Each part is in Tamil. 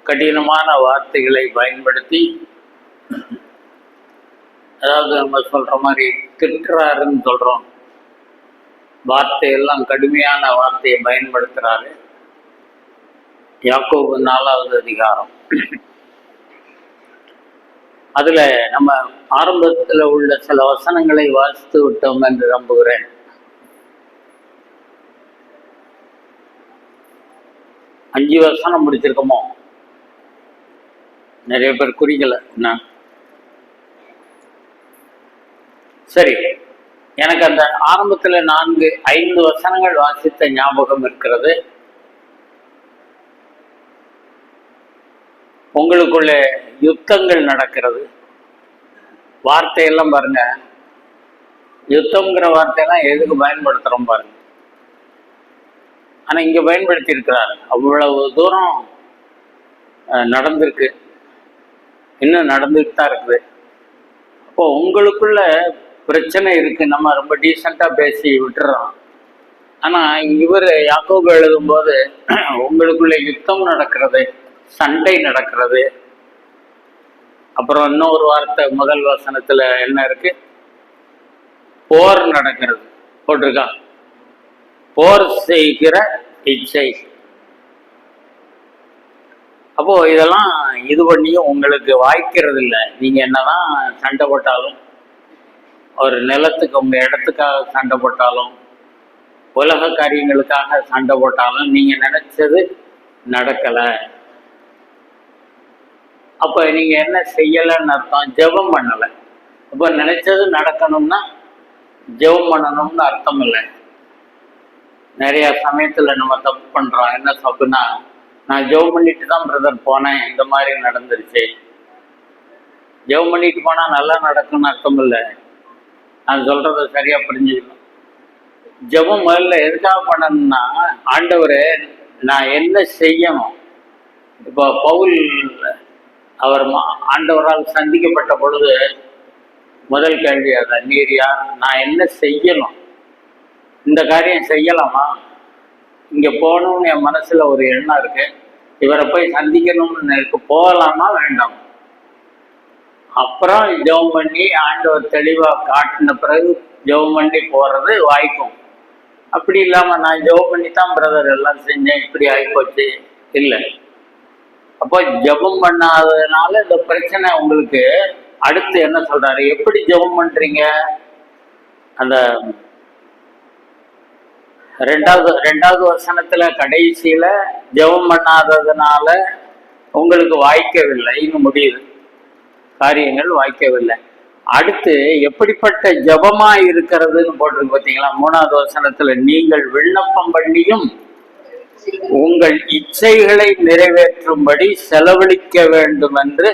கடினமான வார்த்தைகளை பயன்படுத்தி, அதாவது நம்ம சொல்ற மாதிரி திட்டுறாருன்னு சொல்றோம், வார்த்தையெல்லாம் கடுமையான வார்த்தையை பயன்படுத்துறாரு. யாக்கோபு 4வது அதிகாரம். அதுல நம்ம ஆரம்பத்துல உள்ள சில வசனங்களை வாசித்து விட்டோம் என்று நம்புகிறேன். அஞ்சு வசனம் முடிச்சிருக்கோமோ? நிறைய பேர் குறிக்கல. சரி, எனக்கு அந்த ஆரம்பத்துல 4-5 வசனங்கள் வாசித்த ஞாபகம் இருக்கிறது. உங்களுக்குள்ள யுத்தங்கள் நடக்கிறது. வார்த்தையெல்லாம் பாருங்க, யுத்தம்ங்கிற வார்த்தையெல்லாம் எதுக்கு பயன்படுத்துறோம் பாருங்க. ஆனா இங்க பயன்படுத்தி இருக்கிறாரு. அவ்வளவு தூரம் நடந்திருக்கு, இன்னும் நடந்துட்டு தான் இருக்குது. அப்போ உங்களுக்குள்ள பிரச்சனை இருக்கு, நம்ம ரொம்ப டீசெண்டா பேசி விட்டுறோம். ஆனா இவர் யாக்கோபு எழுதும்போது உங்களுக்குள்ள யுத்தம் நடக்கிறது, சண்டை நடக்கிறது. அப்புறம் இன்னொரு வார்த்தை முதல் வசனத்துல என்ன இருக்கு? போர் நடக்கிறது போட்டிருக்கா. போர் செய்கிற இச்சை. அப்போ இதெல்லாம் இது பண்ணியும் உங்களுக்கு வாய்க்கிறது இல்லை. நீங்க என்னதான் சண்டை போட்டாலும், ஒரு நிலத்துக்கு உங்க இடத்துக்காக சண்டை போட்டாலும், உலக காரியங்களுக்காக சண்டை போட்டாலும் நீங்க நினைச்சது நடக்கல. அப்ப நீங்க என்ன செய்யலன்னு அர்த்தம்? ஜெபம் பண்ணல. அப்ப நினைச்சது நடக்கணும்னா ஜெபம் பண்ணணும்னு அர்த்தம் இல்லை. நிறைய சமயத்துல நம்ம தப்பு பண்றோம். என்ன தப்புனா, நான் ஜெபம் பண்ணிட்டு தான் பிரதர் போனேன், இந்த மாதிரி நடந்துருச்சு. ஜெபம் பண்ணிட்டு போனா நல்லா நடக்கும்னு அர்த்தம் இல்லை. நான் சொல்றத சரியா புரிஞ்சுக்கணும். ஜெபம் முதல்ல எதுக்காக பண்ணணும்னா, ஆண்டவரே நான் என்ன செய்யணும்? இப்போ பவுல் அவர் ஆண்டவரால் சந்திக்கப்பட்ட பொழுது முதல் கேள்வி அதான், நீர் யார்? நான் என்ன செய்யணும்? இந்த காரியம் செய்யலாமா? இங்க போகணும்னு என் மனசுல ஒரு எண்ணம் இருக்கு, இவரை போய் சந்திக்கணும்னு இருக்கு, போகலாமா வேண்டாம்? அப்புறம் ஜெபம் பண்ணி ஆண்டவர் தெளிவா காட்டின பிறகு ஜெபம் பண்ணி போறது வாய்க்கும். அப்படி இல்லாம நான் ஜெபம் பண்ணி தான் பிரதர் எல்லாம் செஞ்சேன், இப்படி ஆகிப்போச்சு இல்லை. அப்போ ஜெபம் பண்ணாததுனால இந்த பிரச்சனை உங்களுக்கு. அடுத்து என்ன சொல்றாரு? எப்படி ஜெபம் பண்றீங்க? அந்த ரெண்டாவது வசனத்துல கடைசியில ஜெபம் பண்ணாததுனால உங்களுக்கு வாய்க்கவில்லைன்னு முடியுது, காரியங்கள் வாய்க்கவில்லை. அடுத்து எப்படிப்பட்ட ஜெபமா இருக்கிறதுன்னு போட்டிருக்கு பார்த்தீங்களா? 3வது வசனத்துல, நீங்கள் விண்ணப்பம் பண்ணியும் உங்கள் இச்சைகளை நிறைவேற்றும்படி செலவழிக்க வேண்டும் என்று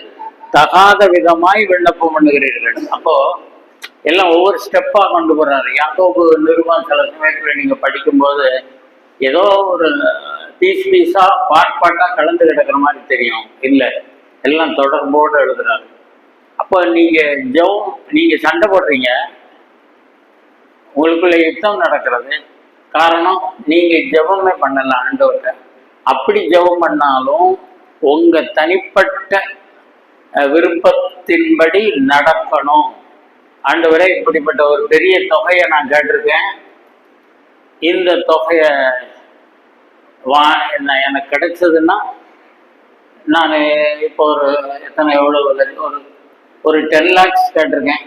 தகாத விதமாய் விண்ணப்பம் பண்ணுகிறீர்கள். அப்போ எல்லாம் ஒவ்வொரு ஸ்டெப்பா கொண்டு போறாரு. யாக்கோபு நிருபம் சில சமயத்துல நீங்க படிக்கும்போது ஏதோ ஒரு பீஸா பாட்டா கலந்து கிடக்கிற மாதிரி தெரியும். இல்லை, எல்லாம் தொடர்போடு எழுதுறாரு. அப்போ நீங்க சண்டை போடுறீங்க, உங்களுக்குள்ள யுத்தம் நடக்கிறது. காரணம், நீங்க ஜெபமே பண்ணல ஆண்டவர்கிட்ட. அப்படி ஜெபம் பண்ணாலும் உங்க தனிப்பட்ட விருப்பத்தின்படி நடக்கணும். ஆண்டவரே, இப்படிப்பட்ட ஒரு பெரிய தொகையை நான் கேட்டிருக்கேன், இந்த தொகையை எனக்கு கிடைச்சதுன்னா நான் இப்போ ஒரு 10 lakhs கேட்டிருக்கேன்.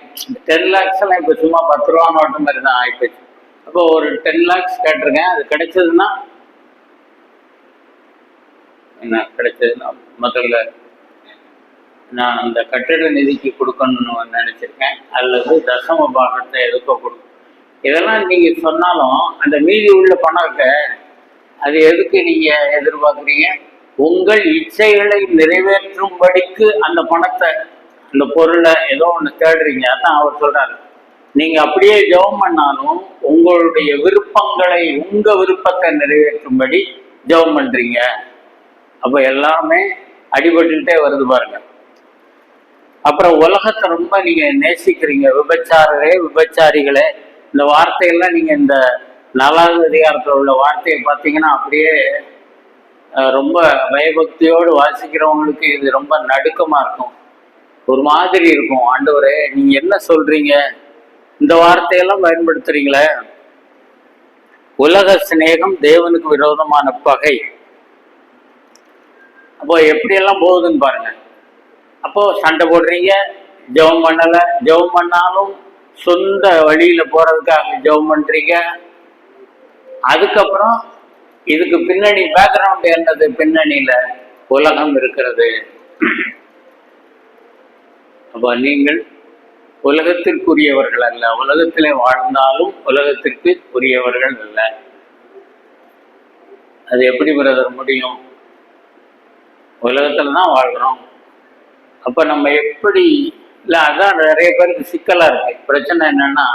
10 lakhs எல்லாம் இப்போ சும்மா 10 ரூபா நோட்டு மாதிரி தான் ஆயிப்போச்சு. அப்போ ஒரு 10 lakhs கேட்டிருக்கேன், அது கிடைச்சதுன்னா என்ன கிடைச்சதுன்னா, முதல்ல நான் அந்த கட்டிட நிதிக்கு கொடுக்கணும்னு நினைச்சிருக்கேன், அல்லது தசம பாகத்தை எதுக்கோ கொடுக்கணும். இதெல்லாம் நீங்க சொன்னாலும் அந்த மீதி உள்ள பணத்தை அது எதுக்கு நீங்க எதிர்பார்க்குறீங்க? உங்கள் இச்சைகளை நிறைவேற்றும்படிக்கு அந்த பணத்தை, அந்த பொருளை ஏதோ ஒன்று தேடுறீங்க. அதான் அவர் சொல்றாரு, நீங்க அப்படியே ஜெபம் பண்ணாலும் உங்களுடைய விருப்பங்களை, உங்க விருப்பத்தை நிறைவேற்றும்படி ஜெபம் பண்றீங்க. அப்ப எல்லாமே அடிபட்டுக்கிட்டே வருது பாருங்க. அப்புறம் உலகத்தை ரொம்ப நீங்க நேசிக்கிறீங்க. விபச்சாரரே, விபச்சாரிகளே, இந்த வார்த்தையெல்லாம் நீங்க இந்த 4வது அதிகாரத்தில் உள்ள வார்த்தையை பார்த்தீங்கன்னா அப்படியே ரொம்ப பயபக்தியோடு வாசிக்கிறவங்களுக்கு இது ரொம்ப நடுக்கமா இருக்கும், ஒரு மாதிரி இருக்கும். ஆண்டவரே நீங்க என்ன சொல்றீங்க, இந்த வார்த்தையெல்லாம் பயன்படுத்துறீங்களே, உலக சிநேகம் தேவனுக்கு விரோதமான பகை. அப்போ எப்படியெல்லாம் போகுதுன்னு பாருங்க. அப்போ சண்டை போடுறீங்க, ஜெபம் பண்ணலை, ஜெபம் பண்ணாலும் சொந்த வழியில போறதுக்காக ஜெபம் பண்றீங்க. அதுக்கப்புறம் இதுக்கு பின்னணி பேக்ரவுண்ட் என்னது, பின்னணியில உலகம் இருக்கிறது. அப்ப நீங்கள் உலகத்திற்குரியவர்கள் அல்ல, உலகத்திலே வாழ்ந்தாலும் உலகத்திற்கு உரியவர்கள் அல்ல. அது எப்படி பிரதர் முடியும், உலகத்துல தான் வாழ்கிறோம். அப்ப நம்ம எப்படி, இல்லை அதான் நிறைய பேருக்கு சிக்கலா இருக்கு. பிரச்சனை என்னன்னா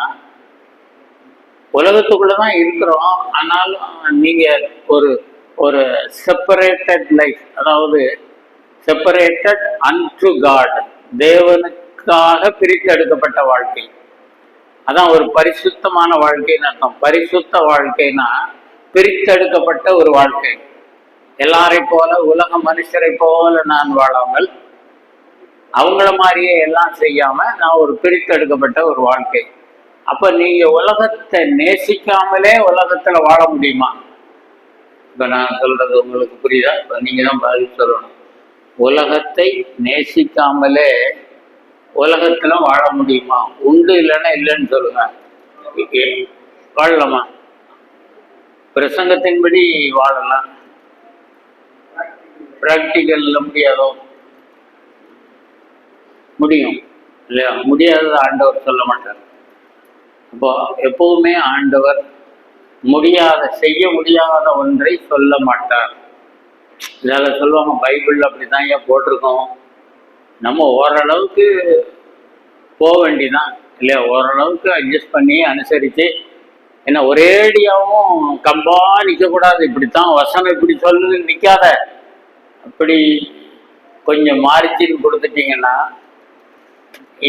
உலகத்துக்குள்ளதான் இருக்கிறோம், ஆனாலும் நீங்க ஒரு ஒரு செப்பரேட்டட் லைஃப், அதாவது செப்பரேட்டட் அன்டு காட், தேவனுக்காக பிரித்தெடுக்கப்பட்ட வாழ்க்கை. அதான் ஒரு பரிசுத்தமான வாழ்க்கைன்னு அர்த்தம். பரிசுத்த வாழ்க்கைனா பிரித்தெடுக்கப்பட்ட ஒரு வாழ்க்கை. எல்லாரை போல உலக மனுஷரை போல நான் வாழாமல், அவங்கள மாதிரியே எல்லாம் செய்யாம நான் ஒரு பிரித்தெடுக்கப்பட்ட ஒரு வாழ்க்கை. அப்ப நீங்க உலகத்தை நேசிக்காமலே உலகத்துல வாழ முடியுமா? இப்ப நான் சொல்றது உங்களுக்கு புரியுதா? இப்ப நீங்க தான் பதில் சொல்லணும். உலகத்தை நேசிக்காமலே உலகத்துல வாழ முடியுமா? உண்டு, இல்லைன்னா இல்லைன்னு சொல்லுங்க. வாழலாமா? பிரசங்கத்தின்படி வாழலாம், பிராக்டிக்கல்ல முடியாதோ? முடியும் இல்லையா? முடியாதது ஆண்டவர் சொல்ல மாட்டார். அப்போ எப்பவுமே ஆண்டவர் செய்ய முடியாத ஒன்றை சொல்ல மாட்டார். இதால சொல்லுவாங்க, பைபிள் அப்படிதான் ஏன் போட்டிருக்கோம், நம்ம ஓரளவுக்கு போக வேண்டிதான் இல்லையா, ஓரளவுக்கு அட்ஜஸ்ட் பண்ணி அனுசரித்து. ஏன்னா ஒரேடியாவும் கம்பா நிற்கக்கூடாது, இப்படித்தான் வசனம் இப்படி சொல்லுது நிற்காத, அப்படி கொஞ்சம் மார்ஜின் கொடுத்துட்டீங்கன்னா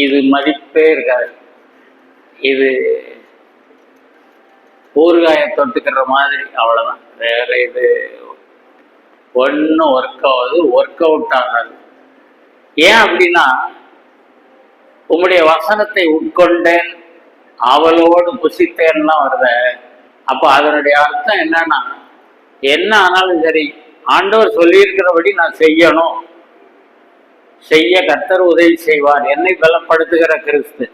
இது மதிப்பே இருக்காது. இது ஊறுகாயை தொட்டுக்கிற மாதிரி, அவ்வளோதான். வேற இது ஒன்றும் ஒர்க் அவுட் ஆகாது. ஏன் அப்படின்னா, உங்களுடைய வசனத்தை உட்கொண்டேன், அவளோடு புசித்தேன்லாம் வருத. அப்போ அதனுடைய அர்த்தம் என்னன்னா, என்ன ஆனாலும் சரி ஆண்டவர் சொல்லியிருக்கிறபடி நான் செய்யணும், செய்ய கர்த்தர் உதவி செய்வார், என்னை பலப்படுத்துகிற கிறிஸ்து.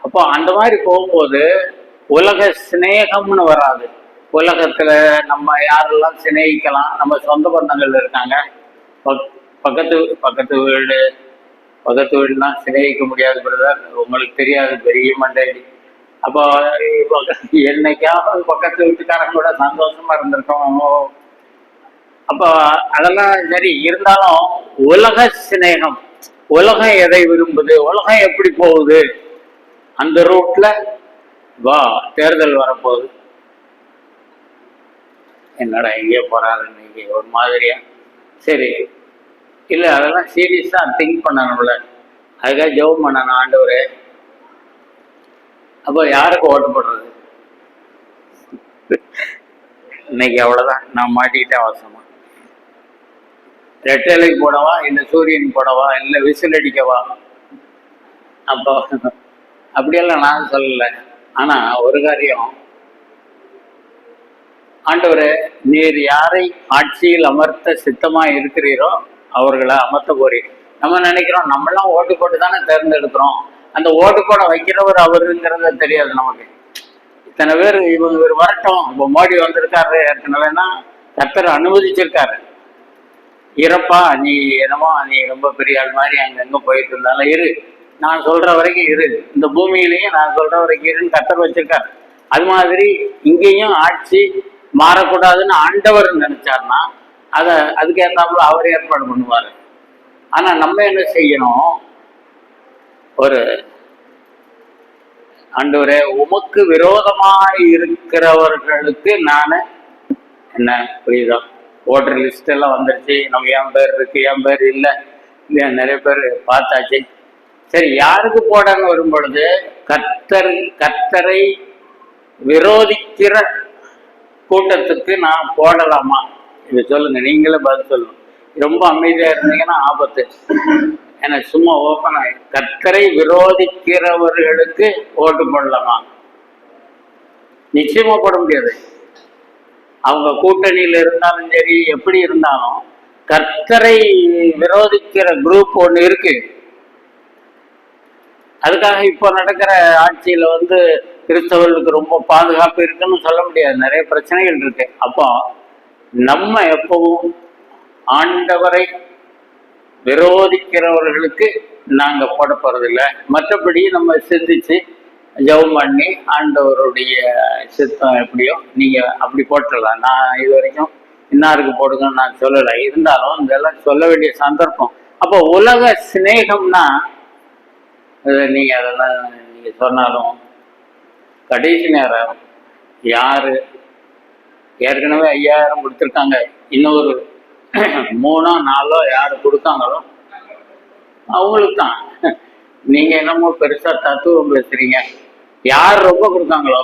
அப்போ அந்த மாதிரி போகும்போது உலக சிநேகம்னு வராது. உலகத்துல நம்ம யாரெல்லாம் சிநேகிக்கலாம், நம்ம சொந்த பந்தங்கள் இருக்காங்க, பக்கத்து பக்கத்து வீடுனா சிநேகிக்க முடியாது பிரதர், உங்களுக்கு தெரியாது, பெரிய மண்டடி. அப்போ என்னைக்காவது பக்கத்து வீட்டுக்காரங்க கூட சந்தோஷமா இருந்திருக்கோம். அப்போ அதெல்லாம் சரி, இருந்தாலும் உலக சிநேகம், உலகம் எதை விரும்புது, உலகம் எப்படி போகுது, அந்த ரூட்ல வா, தேர்தல் வரப்போகுது, என்னடா எங்கேயோ போறாரு இன்னைக்கு ஒரு மாதிரியா, சரி இல்லை அதெல்லாம் சீரியஸா திங்க் பண்ணணும்ல, அதுக்காக ஜெபம் பண்ணணும், ஆண்டவரே அப்போ யாருக்கு ஓட்டு போடுறது, இன்னைக்கு அவ்வளவுதான், நான் மாட்டிக்கிட்டேன் அவசரமா, ரெட்டலைக்கு போடவா, இல்லை சூரியன் போடவா, இல்லை விசில் அடிக்கவா? அப்போ அப்படியெல்லாம் நான் சொல்லலை. ஆனா ஒரு காரியம், ஆண்டவரே நீர் யாரை ஆட்சியில் அமர்த்த சித்தமா இருக்கிறீரோ அவர்களை அமர்த்த போறீர். நம்ம நினைக்கிறோம் நம்மளாம் ஓட்டு போட்டு தானே தேர்ந்தெடுக்கிறோம், அந்த ஓட்டு போட வைக்கிறவர் அவருங்கிறத தெரியாது நமக்கு. இத்தனை பேர் இவர் வரட்டும், இப்போ மோடி வந்திருக்காரு ஏற்கனவேனா கர்த்தர் அனுமதிச்சிருக்காரு, இறப்பா நீ என்னமோ நீ ரொம்ப பெரிய ஆள் மாதிரி அங்கங்க போயிட்டு இருந்தாலும் இரு, நான் சொல்ற வரைக்கும் இரு, இந்த பூமியிலையும் நான் சொல்ற வரைக்கும் இருன்னு கர்த்தர் வச்சிருக்காரு. அது மாதிரி இங்கேயும் ஆட்சி மாறக்கூடாதுன்னு ஆண்டவர் நினைச்சார்னா அதுக்கு ஏற்றாப்புல அவர் ஏற்பாடு பண்ணுவாரு. ஆனா நம்ம என்ன செய்யணும், ஒரு ஆண்டவரே உமக்கு விரோதமாய் இருக்கிறவர்களுக்கு நான் என்ன புரியுதா, ஓட்டர் லிஸ்ட் எல்லாம் வந்துருச்சு, நம்ம என் பேர் இருக்கு என் பேர் இல்லை இல்லையா, நிறைய பேர் பார்த்தாச்சு, சரி யாருக்கு போடன்னு வரும் பொழுது கர்த்தரை விரோதிக்கிற கூட்டத்துக்கு நான் போடலாமா? இதை சொல்லுங்க, நீங்களே பதில் சொல்லுங்க. ரொம்ப அமைதியா இருந்தீங்கன்னா ஆபத்து. ஏன்னா சும்மா ஓப்பன் ஆகி கர்த்தரை விரோதிக்கிறவர்களுக்கு ஓட்டு போடலாமா? நிச்சயமா போட முடியாது. அவங்க கூட்டணியில் இருந்தாலும் சரி, எப்படி இருந்தாலும் கர்த்தரை விரோதிக்கிற குரூப் ஒன்று இருக்கு. அதுக்காக இப்போ நடக்கிற ஆட்சியில கிறிஸ்தவர்களுக்கு ரொம்ப பாதுகாப்பு இருக்குன்னு சொல்ல முடியாது. நிறைய பிரச்சனைகள் இருக்கு. அப்போ நம்ம எப்பவும் ஆண்டவரை விரோதிக்கிறவர்களுக்கு நாங்க போட போறதில்லை. மற்றபடி நம்ம சிந்திச்சு ஜெபம் பண்ணி ஆண்டவருடைய சித்தம் எப்படியோ நீங்க அப்படி போட்டுடலாம். நான் இது வரைக்கும் இன்னாருக்கு போடுங்கன்னு நான் சொல்லலை. இருந்தாலும் இதெல்லாம் சொல்ல வேண்டிய சந்தர்ப்பம். அப்போ உலக சிநேகம்னா நீங்க அதெல்லாம் நீங்க சொன்னாலும் கடைசி நேரம் யாரு ஏற்கனவே 5000 கொடுத்துருக்காங்க, இன்னொரு 3 4 யாரு கொடுத்தாங்களோ அவங்களுக்கு தான். நீங்க என்னமோ பெருசா தத்துவம் பேசுறீங்க. யார் ரொம்ப கொடுத்தாங்களோ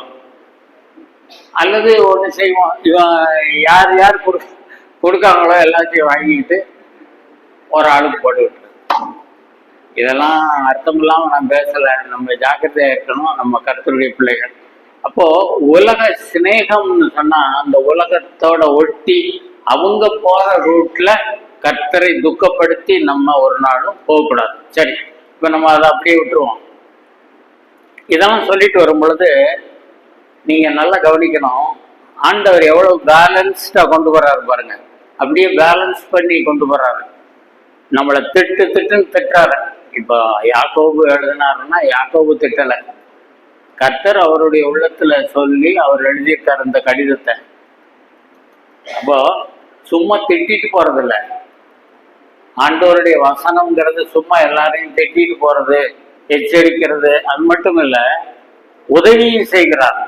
அல்லது ஒண்ணு செய்வோம், இவன் யார் யார் கொடுக்காங்களோ எல்லாத்தையும் வாங்கிட்டு ஒரு ஆளுக்கு போட்டு விட்டுரு. இதெல்லாம் அர்த்தம் இல்லாம நான் பேசல. நம்ம ஜாக்கிரதையா இருக்கணும், நம்ம கர்த்தருடைய பிள்ளைகள். அப்போ உலக சிநேகம்னு சொன்னா அந்த உலகத்தோட ஒட்டி அவங்க போற ரூட்ல கர்த்தரை துக்கப்படுத்தி நம்ம ஒரு நாளும் போகக்கூடாது. சரி, இப்ப நம்ம அதை அப்படியே விட்டுருவோம். இதெல்லாம் சொல்லிட்டு வரும் பொழுது நீங்க நல்லா கவனிக்கணும், ஆண்டவர் எவ்வளவு பேலன்ஸ்டா கொண்டு வர்றாரு பாருங்க. அப்படியே பேலன்ஸ் பண்ணி கொண்டு வர்றாரு. நம்மளை திட்டுன்னு திட்டுறாரு. இப்போ யாக்கோபு எழுதினாருன்னா யாக்கோபு திட்டலை, கர்த்தர் அவருடைய உள்ளத்துல சொல்லி அவர் எழுதியிருக்காரு இந்த கடிதத்தை. அப்போ சும்மா திட்டிட்டு போறதில்ல. ஆண்டவருடைய வசனம்ங்கிறது சும்மா எல்லாரையும் திட்டிட்டு போறது, எச்சரிக்கிறது, அது மட்டும் இல்ல, உதவியும் செய்கிறார்.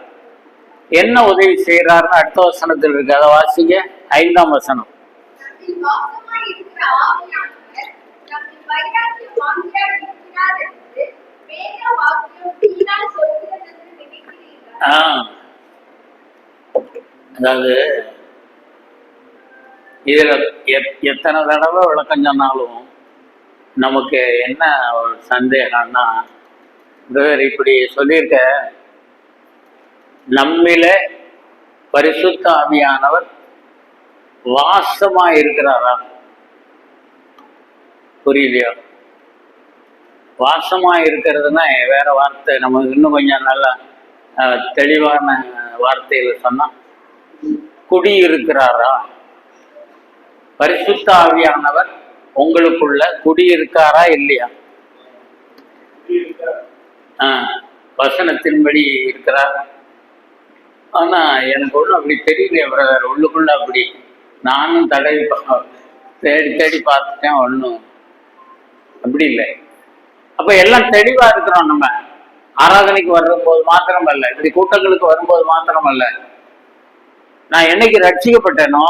என்ன உதவி செய்யறாருன்னு அடுத்த வசனத்தில் இருக்கு. அதை வாசிங்க, 5ஆம் வசனம். அதாவது இதுல எத்தனை தடவை விளக்கம் சொன்னாலும் நமக்கு என்ன ஒரு சந்தேகம்னா, இப்படி சொல்லியிருக்க, நம்மில பரிசுத்த ஆவியானவர் வாசமா இருக்கிறாரா? புரியலையா? வாசமா இருக்கிறதுனா வேற வார்த்தை, நமக்கு இன்னும் கொஞ்சம் நல்லா தெளிவான வார்த்தையில சொன்னா குடியிருக்கிறாரா? பரிசுத்த ஆவியானவர் உங்களுக்குள்ள குடியிருக்காரா இல்லையா? வசனத்தின்படி இருக்கிறார். ஆனா எனக்கு ஒன்றும் அப்படி தெரியல பிரதர், உள்ளுக்குள்ள அப்படி நானும் தேடி தேடி பார்த்துட்டேன், ஒன்றும் அப்படி இல்லை. அப்ப எல்லாம் தெளிவா இருக்கிறோம். நம்ம ஆராதனைக்கு வரும்போது மாத்திரம் அல்ல, இப்படி கூட்டங்களுக்கு வரும்போது மாத்திரம் அல்ல, நான் என்னைக்கு ரட்சிக்கப்பட்டேனோ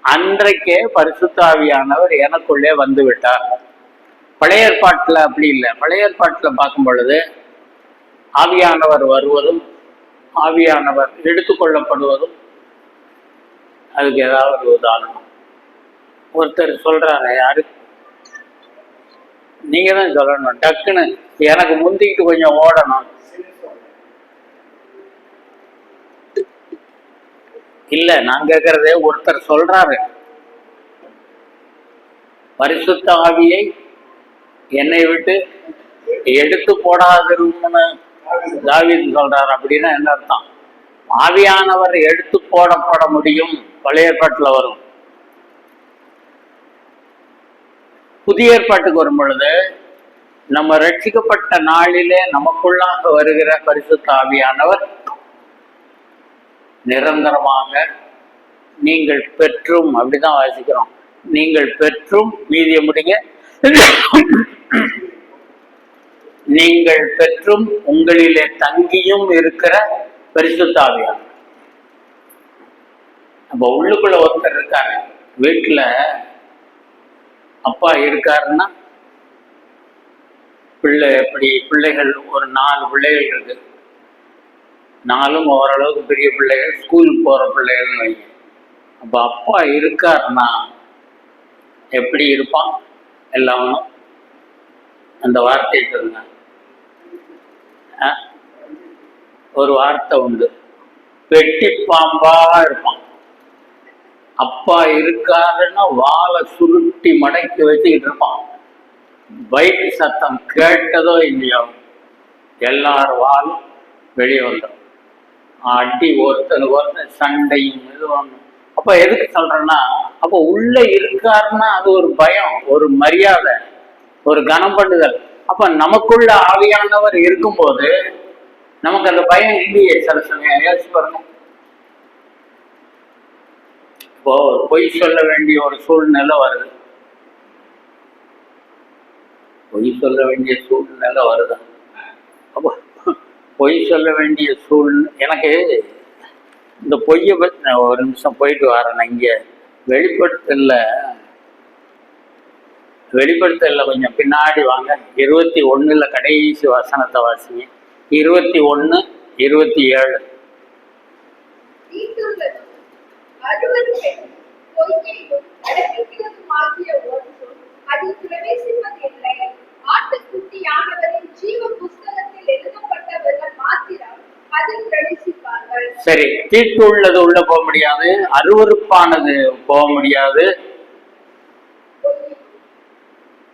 அன்றைக்கே பரிசுத்த ஆவியானவர் எனக்குள்ளே வந்து விட்டார். பழைய ஏற்பாட்டுல அப்படி இல்லை. பழைய ஏற்பாட்டுல பார்க்கும் பொழுது ஆவியானவர் வருவதும் ஆவியானவர் எடுத்துக்கொள்ளப்படுவதும், அதுக்கு ஏதாவது ஒரு உதாரணம் ஒருத்தர் சொல்றாரு, யாரு? நீங்க தான் சொல்லணும். டக்குன்னு எனக்கு முந்திக்கிட்டு கொஞ்சம் ஓடணும். இல்ல, நான் கேட்கறதே, ஒருத்தர் சொல்றாரு பரிசுத்த ஆவியை என்னை விட்டு எடுத்து போடாதுன்னு தாவீது சொல்றாரு. அப்படின்னா என்ன அர்த்தம்? ஆவியானவர் எடுத்து போடப்பட முடியும், பழைய ஏற்பாட்டுல வரும். புதிய ஏற்பாட்டுக்கு வரும் பொழுது நம்ம ரட்சிக்கப்பட்ட நாளிலே நமக்குள்ளாக வருகிற பரிசுத்த ஆவியானவர் நிரந்தரமாக நீங்கள் பெற்றும், அப்படிதான் வாசிக்கிறோம், நீங்கள் பெற்றும், மீதிய முடிங்க, நீங்கள் பெற்றும் உங்களிலே தங்கியும் இருக்கிற பரிசுத்த ஆவியானவர். அப்ப உள்ளுக்குள்ள ஒருத்தர் இருக்காரு. வீட்டுல அப்பா இருக்காருன்னா பிள்ளைகள் ஒரு 4 பிள்ளைகள் இருக்கு. 4ம் ஓரளவுக்கு பெரிய பிள்ளைகள், ஸ்கூலுக்கு போற பிள்ளைகள்னு வைங்க. அப்ப அப்பா இருக்காருன்னா எப்படி இருப்பான் எல்லாமே? அந்த வார்த்தையை சொல்லுங்க. ஒரு வார்த்தை உண்டு, வெட்டி பாம்பா இருப்பான். அப்பா இருக்காருன்னா வாழை சுருட்டி மடக்கி வச்சுக்கிட்டு இருப்பான். பைக் சத்தம் கேட்டதோ இல்லையோ எல்லாரும் வாழும் வெளியே வந்துடும். அடி ஒருத்தனுக்கு ஒருத்தன் சண்டையும் இதுவும். அப்ப எதுக்கு சொல்றேன்னா, அப்ப உள்ள இருக்காருன்னா அது ஒரு பயம், ஒரு மரியாதை, ஒரு கனம் பண்ணுதல். அப்ப நமக்குள்ள ஆவியானவர் இருக்கும்போது நமக்கு அந்த பயம் இல்லையே. சில சமயம் யோசிச்சு பாருங்க. இப்போ பொய் சொல்ல வேண்டிய ஒரு சூழ்நிலை வருது, பொய் சொல்ல வேண்டிய சூழ்நிலை வருதா? அப்போ பொய் சொல்ல வேண்டிய எனக்கு இந்த பொய்யை பற்றி நான் ஒரு நிமிஷம் போயிட்டு வரேன். இங்கே வெளிப்படுத்தல கொஞ்சம் பின்னாடி வாங்க. 21 கடைசி வசனத்தை வாசிங்க. 21:27. சரி, தீட்டு உள்ளது உள்ள போக முடியாது, அருவருப்பானது போக முடியாது,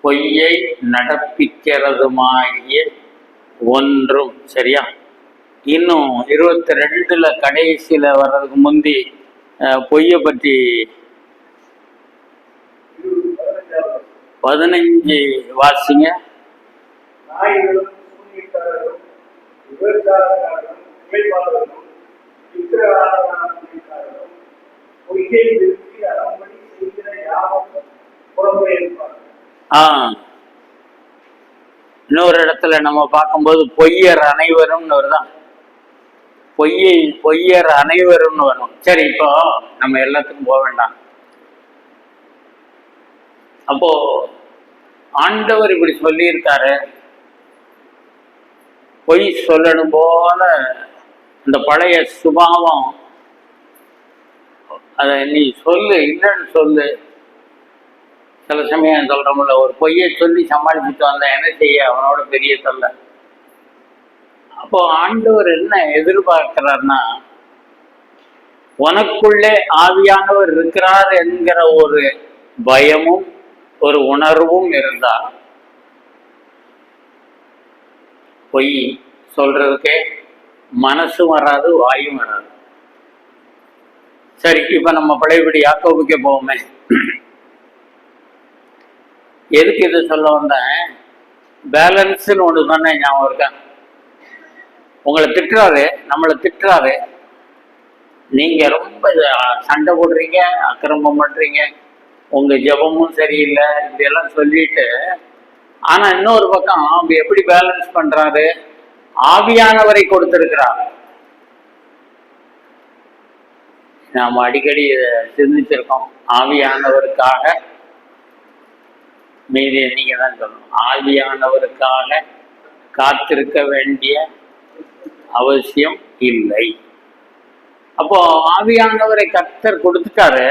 பொய்யை நடப்பிக்கிறதுமாகிய ஒன்றும். சரியா? இன்னும் 22 கடைசியில வர்றதுக்கு முந்தி பொய்யை பற்றி 15 வாசிங்க. இன்னொரு இடத்துல நம்ம பார்க்கும்போது பொய்யர் அனைவரும் வருதான், பொய்யர் அனைவரும் வரும். சரி, இப்போ நம்ம எல்லாத்துக்கும் போக வேண்டாம். அப்போ ஆண்டவர் இப்படி சொல்லியிருக்காரு, பொய் சொல்லணும் போல இந்த பழைய சுபாவம், அதை நீ சொல்லு, இல்லைன்னு சொல்லு. சில சமயம் சொல்றோம்ல, ஒரு பொய்யை சொல்லி சமாளிச்சுட்டு வந்த என்ன செய்ய, அவனோட பெரிய சொல்ல. அப்போ ஆண்டவர் என்ன எதிர்பார்க்கிறார்னா, உனக்குள்ளே ஆவியானவர் இருக்கிறார் என்கிற ஒரு பயமும் ஒரு உணர்வும் இருந்தா பொய் சொல்றதுக்கே மனசும் வராது, வாயும் வராது. சரி, இப்ப நம்ம பழையபடி யாக்கோபுக்கே போவோமே. எதுக்கு இது சொல்ல வந்தேன்? பேலன்ஸ்ன்னு ஒன்று சொன்னேன், ஞாபகம் இருக்கா? உங்களை திட்டுறாரு, நம்மளை திட்டுறாரு, நீங்க ரொம்ப சண்டை போடுறீங்க, அக்கிரமம் பண்றீங்க, உங்க ஜெபமும் சரியில்லை, இப்படியெல்லாம் சொல்லிட்டு, ஆனா இன்னொரு பக்கம் எப்படி பேலன்ஸ் பண்றாரு? ஆவியானவரை கொடுத்திருக்கிறார். நாம் அடிக்கடி சிந்திச்சிருக்கோம். ஆவியானவருக்காக, மீதி நீங்க தான் சொல்லணும், ஆவியானவருக்காக காத்திருக்க வேண்டிய அவசியம் இல்லை. அப்போ ஆவியானவரை கர்த்தர் கொடுத்துட்டாரு.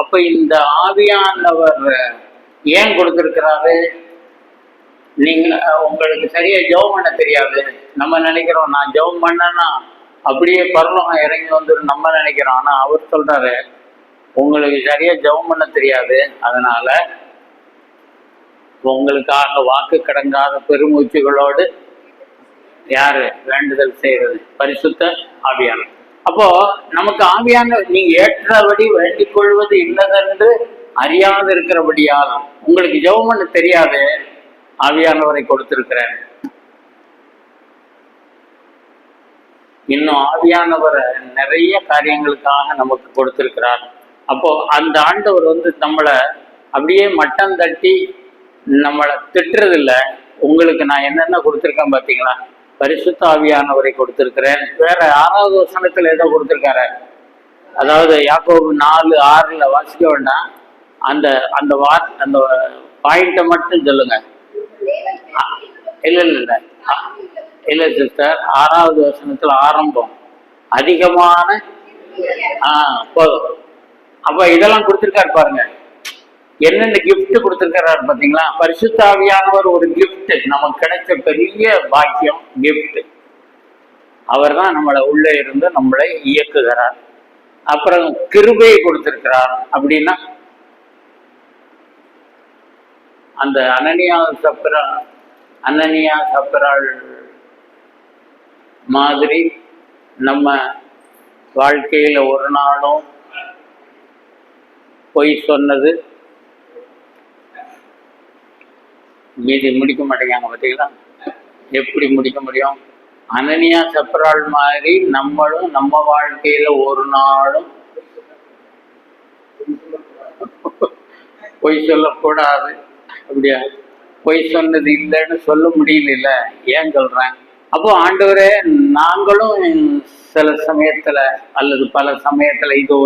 அப்ப இந்த ஆவியானவர் ஏன் கொடுத்திருக்கிறாரு? நீங்க உங்களுக்கு சரியா ஜெபம் பண்ண தெரியாது. நம்ம நினைக்கிறோம், நான் ஜெபம் பண்ணேன்னா அப்படியே பரலோகம் இறங்கி வந்துடும் நம்ம நினைக்கிறோம். ஆனா அவர் சொல்றாரு, உங்களுக்கு சரியா ஜெபம் பண்ண தெரியாது, அதனால உங்களுக்காக வாக்கு கடங்காத பெருமூச்சுகளோடு யாரு வேண்டுதல் செய்யறது? பரிசுத்த ஆவியானவர். அப்போ நமக்கு ஆவியான நீங்க ஏற்றபடி வேண்டிக் கொள்வது இல்லதென்று அறியாது இருக்கிறபடியால் உங்களுக்கு ஜெபம் பண்ண தெரியாது, ஆவியானவரை கொடுத்திருக்கிறேன். இன்னும் ஆவியானவரை நிறைய காரியங்களுக்காக நமக்கு கொடுத்திருக்கிறார். அப்போ அந்த ஆண்டவர் நம்மளை அப்படியே மட்டம் தட்டி நம்மளை திட்டுறதில்ல. உங்களுக்கு நான் என்னென்ன கொடுத்துருக்கேன் பார்த்தீங்களா? பரிசுத்த ஆவியானவரை கொடுத்திருக்கிறேன். வேற 6வது வசனத்துல ஏதோ கொடுத்திருக்காரு. அதாவது யாக்கோபு 4:6 வாசிக்க வேண்டாம், அந்த அந்த அந்த பாயிண்ட்டை மட்டும் சொல்லுங்க. இல்ல சிஸ்டர், 6வது வசனத்துல ஆரம்பம் அதிகமான போதும். அப்ப இதெல்லாம் கொடுத்துருக்காரு பாருங்க, என்னென்ன கிஃப்ட் கொடுத்துருக்கிறாரு பாத்தீங்களா? பரிசுத்த ஆவியானவர் ஒரு கிஃப்ட், நமக்கு கிடைச்ச பெரிய பாக்கியம் கிஃப்ட். அவர் தான் நம்மளை உள்ளே இருந்து நம்மளை இயக்குகிறார். அப்புறம் கிருபையை கொடுத்திருக்கிறார். அப்படின்னா அந்த அனனியா சப்பராள் மாதிரி நம்ம வாழ்க்கையில ஒரு நாளும் பொய் சொன்னது, மீதி முடிக்க மாட்டேங்காங்க பார்த்தீங்களா? எப்படி முடிக்க முடியும்? அனனியா சப்பராள் மாதிரி நம்மளும் நம்ம வாழ்க்கையில ஒரு நாளும் பொய் சொல்லக்கூடாது. அப்படியா? பொய் சொன்னது இல்லைன்னு சொல்ல முடியல. ஏன் சொல்றேன்? அப்போ ஆண்டவரே, நாங்களும் சில சமயத்துல அல்லது பல சமயத்துல இது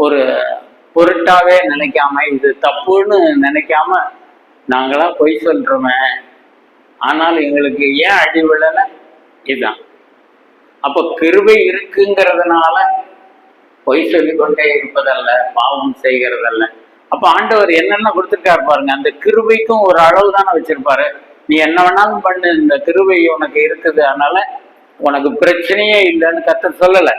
ஒரு பொருட்டாவே நினைக்காம, இது தப்புன்னு நினைக்காம நாங்களா பொய் சொல்றோமே, ஆனால் எங்களுக்கு ஏன் அடி விழல? இதுதான். அப்ப கிருபை இருக்குங்கிறதுனால பொய் சொல்லிக்கொண்டே இருப்பதல்ல, பாவம் செய்கிறதல்ல. அப்ப ஆண்டவர் என்னென்ன கொடுத்துருக்காரு பாருங்க. அந்த கிருபைக்கும் ஒரு அளவு தானே வச்சிருப்பாரு. நீ என்ன வேணாலும் பண்ணு, இந்த கிருபை உனக்கு இருக்குது, அதனால உனக்கு பிரச்சனையே இல்லைன்னு கர்த்தர் சொல்லலை.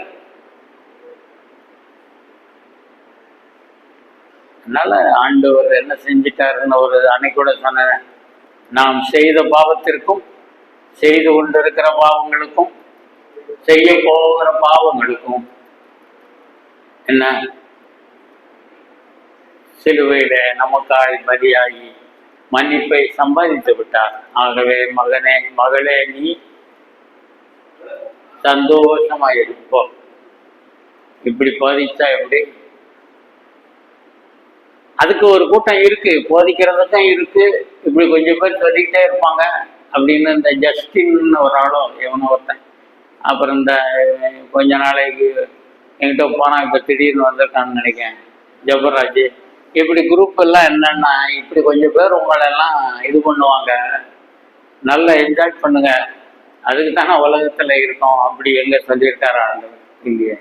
அதனால ஆண்டவர் என்ன செஞ்சிட்டாருன்னு ஒரு அன்னைக்கூட சொன்ன, நாம் செய்த பாவத்திற்கும் செய்து கொண்டிருக்கிற பாவங்களுக்கும் செய்ய போகிற பாவங்களுக்கும் என்ன, சிலுவையில நமக்காய் பலியாகி மன்னிப்பை சம்பாதித்து விட்டார். ஆகவே மகனே, மகளே, நீ சந்தோஷமாயிருப்போம். இப்படி போதிச்சா எப்படி? அதுக்கு ஒரு கூட்டம் இருக்கு, போதிக்கிறதுக்கும் இருக்கு. இப்படி கொஞ்சம் பேர் சொல்லிக்கிட்டே இருப்பாங்க அப்படின்னு இந்த ஜஸ்டின் ஒரு ஆளோ எவனோ ஒருத்தன், அப்புறம் இந்த கொஞ்ச நாளைக்கு என்கிட்ட போனா இப்ப திடீர்னு வந்திருக்கான்னு நினைக்கிறேன், ஜபராஜ். இப்படி குரூப் எல்லாம் என்னன்னா, இப்படி கொஞ்சம் பேர் உங்களெல்லாம் இது பண்ணுவாங்க, நல்லா என்ஜாய் பண்ணுங்க, அதுக்கு தானே உலகத்துல இருக்கோம். அப்படி எங்க சொல்லியிருக்காரு ஆண்டவர் இல்லையே?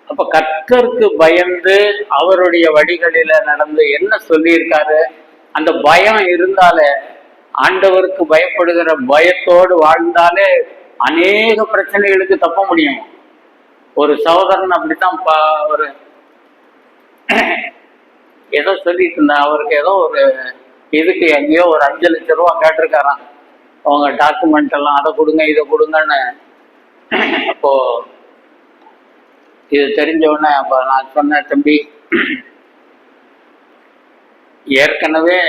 அப்ப கர்த்தருக்கு பயந்து அவருடைய வழிகளில நடந்து என்ன சொல்லியிருக்காரு? அந்த பயம் இருந்தாலே, ஆண்டவருக்கு பயப்படுகிற பயத்தோடு வாழ்ந்தாலே அநேக பிரச்சனைகளுக்கு தப்ப முடியும். ஒரு சகோதரன் அப்படித்தான் ஒரு ஏதோ சொல்லிட்டு இருந்தா, அவருக்கு ஏதோ ஒரு இதுக்கு எங்கேயோ ஒரு 5 லட்சம் ரூபா கேட்டிருக்காராம். அவங்க டாக்குமெண்ட் எல்லாம் அதை கொடுங்க இதை கொடுங்கன்னு. அப்போ இது தெரிஞ்ச உடனே அப்ப நான் சொன்னேன், தம்பி, ஏற்கனவே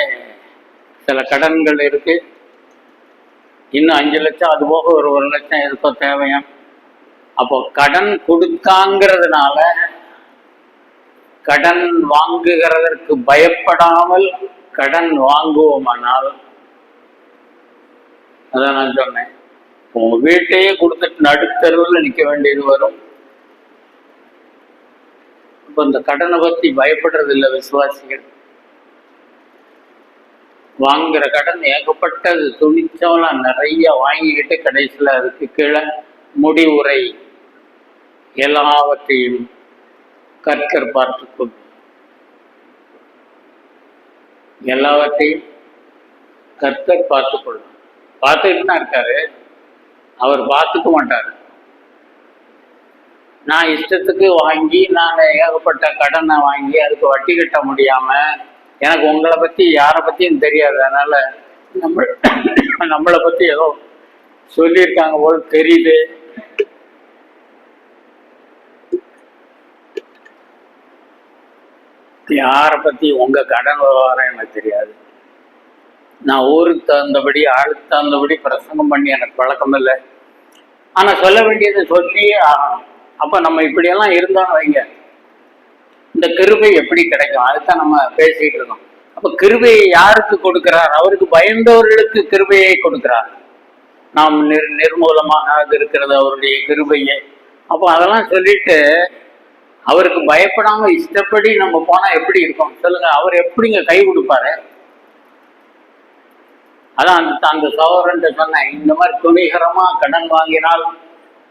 சில கடன்கள் இருக்கு, இன்னும் 5 லட்சம் அது போக ஒரு 1 லட்சம் எதுக்கோ தேவையாம். அப்போ கடன் கொடுக்காங்கிறதுனால கடன் வாங்குகிறதற்கு பயப்படாமல் கடன் வாங்குவோமானால், அதான் நான் சொன்னேன், உங்க வீட்டையே கொடுத்துட்டு நடுத்தருவில் நிற்க வேண்டியது வரும். இப்போ இந்த கடனை பத்தி பயப்படுறது இல்லை விசுவாசிகள். வாங்குற கடன் ஏகப்பட்டது, துணிச்சவெல்லாம் நிறைய வாங்கிக்கிட்டு கடைசியில் அதுக்கு கீழே முடிவுரை எல்லாவற்றையும் கர்த்தர் பார்த்துக்கொள், எல்லாவற்றையும் கர்த்தர் பார்த்துக்கொள். பார்த்துக்கிட்டு தான் இருக்காரு, அவர் பார்த்துக்க மாட்டாரு. நான் இஷ்டத்துக்கு வாங்கி நான் ஏகப்பட்ட கடனை வாங்கி அதுக்கு வட்டி கட்ட முடியாம, எனக்கு உங்களை பத்தி யாரை பத்தியும் தெரியாது, அதனால நம்மளை பத்தி ஏதோ சொல்லியிருக்காங்க போல தெரியுது. யாரை பத்தி உங்க கடன் விவகாரம் எனக்கு தெரியாது. நான் ஊருக்கு தகுந்தபடி ஆளுக்கு தகுந்தபடி பிரசங்கம் பண்ணி எனக்கு பழக்கம் இல்லை. ஆனா சொல்ல வேண்டியதை சொல்லியே ஆகணும். அப்ப நம்ம இப்படியெல்லாம் இருந்தோம்னு வைங்க, இந்த கிருபை எப்படி கிடைக்கும்? அதுதான் நம்ம பேசிட்டு இருக்கோம். அப்ப கிருபையை யாருக்கு கொடுக்கிறார்? அவருக்கு பயந்தவர்களுக்கு கிருபையை கொடுக்கிறார். நாம் நிர்மூலமாக இருக்கிறது அவருடைய கிருபையை. அப்போ அதெல்லாம் சொல்லிட்டு அவருக்கு பயப்படாம இஷ்டப்படி நம்ம போனா எப்படி இருக்கும் சொல்லுங்க? அவர் எப்படிங்க கை கொடுப்பாரு? அதான் அந்த சகோதரன் சொன்னேன், இந்த மாதிரி துணிகரமா கடன் வாங்கினால்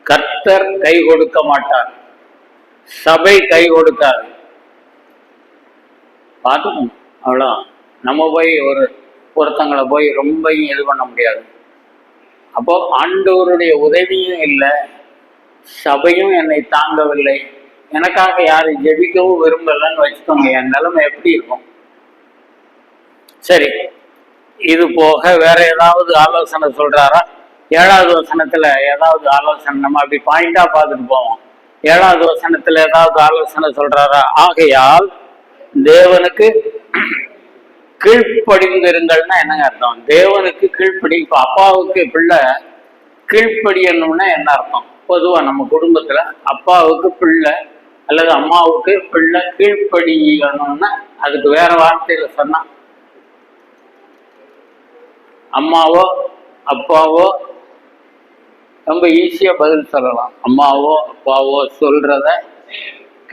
கர்த்தர் கை கொடுக்க மாட்டார், சபை கை கொடுக்காது. பார்த்துக்கணும். அவ்வளோதான். நம்ம போய் ஒருத்தங்களை போய் ரொம்பையும் இது பண்ண முடியாது. அப்போ ஆண்டவருடைய உதவியும் இல்லை, சபையும் என்னை தாங்கவில்லை, எனக்காக யாரும் ஜெபிக்கவும் விரும்பலன்னு வச்சுக்கோங்க, என் நிலைமை எப்படி இருக்கும்? சரி, இது போக வேற ஏதாவது ஆலோசனை சொல்றாரா? 7வது வசனத்துல ஏதாவது ஆலோசனை, நம்ம அப்படி பாயிண்டா பார்த்துட்டு போவோம். 7வது வசனத்துல ஏதாவது ஆலோசனை சொல்றாரா? ஆகையால் தேவனுக்கு கீழ்ப்படிந்திருங்கள்னா என்னங்க அர்த்தம்? தேவனுக்கு கீழ்ப்படி. இப்போ அப்பாவுக்கு பிள்ளை கீழ்ப்படியணும்னா என்ன அர்த்தம்? பொதுவா நம்ம குடும்பத்துல அப்பாவுக்கு பிள்ளை அல்லது அம்மாவுக்கு பிள்ளை கீழ்ப்படியணும்னா அதுக்கு வேற வார்த்தையில சொன்னா, அம்மாவோ அப்பாவோ ரொம்ப ஈஸியா பதில் சொல்லலாம். அம்மாவோ அப்பாவோ சொல்றத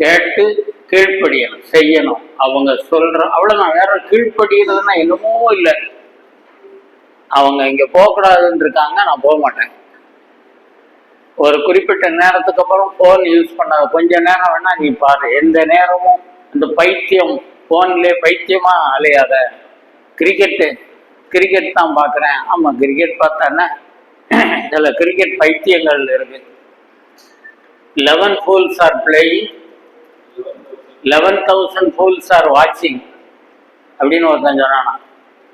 கேட்டு கீழ்ப்படியணும், செய்யணும். அவங்க சொல்ற அவ்வளவுதான். வேற கீழ்ப்படிகிறதுனா என்னமோ இல்லை. அவங்க இங்க போகக்கூடாதுன்னு இருக்காங்க, நான் போக மாட்டேன். ஒரு குறிப்பிட்ட நேரத்துக்கு அப்புறம் போன் யூஸ் பண்ணாத, கொஞ்ச நேரம் வேணா நீ பாரு. எந்த நேரமும் இந்த பைத்தியம் போன்லயே பைத்தியமா அலையாத. கிரிக்கெட் தான் பாக்குறேன். ஆமா, கிரிக்கெட் பார்த்தானே சில கிரிக்கெட் பைத்தியங்கள் இருக்கு. 11 fools are playing, 11,000 fools are watching அப்படின்னு ஒருத்தன் சொன்னானா.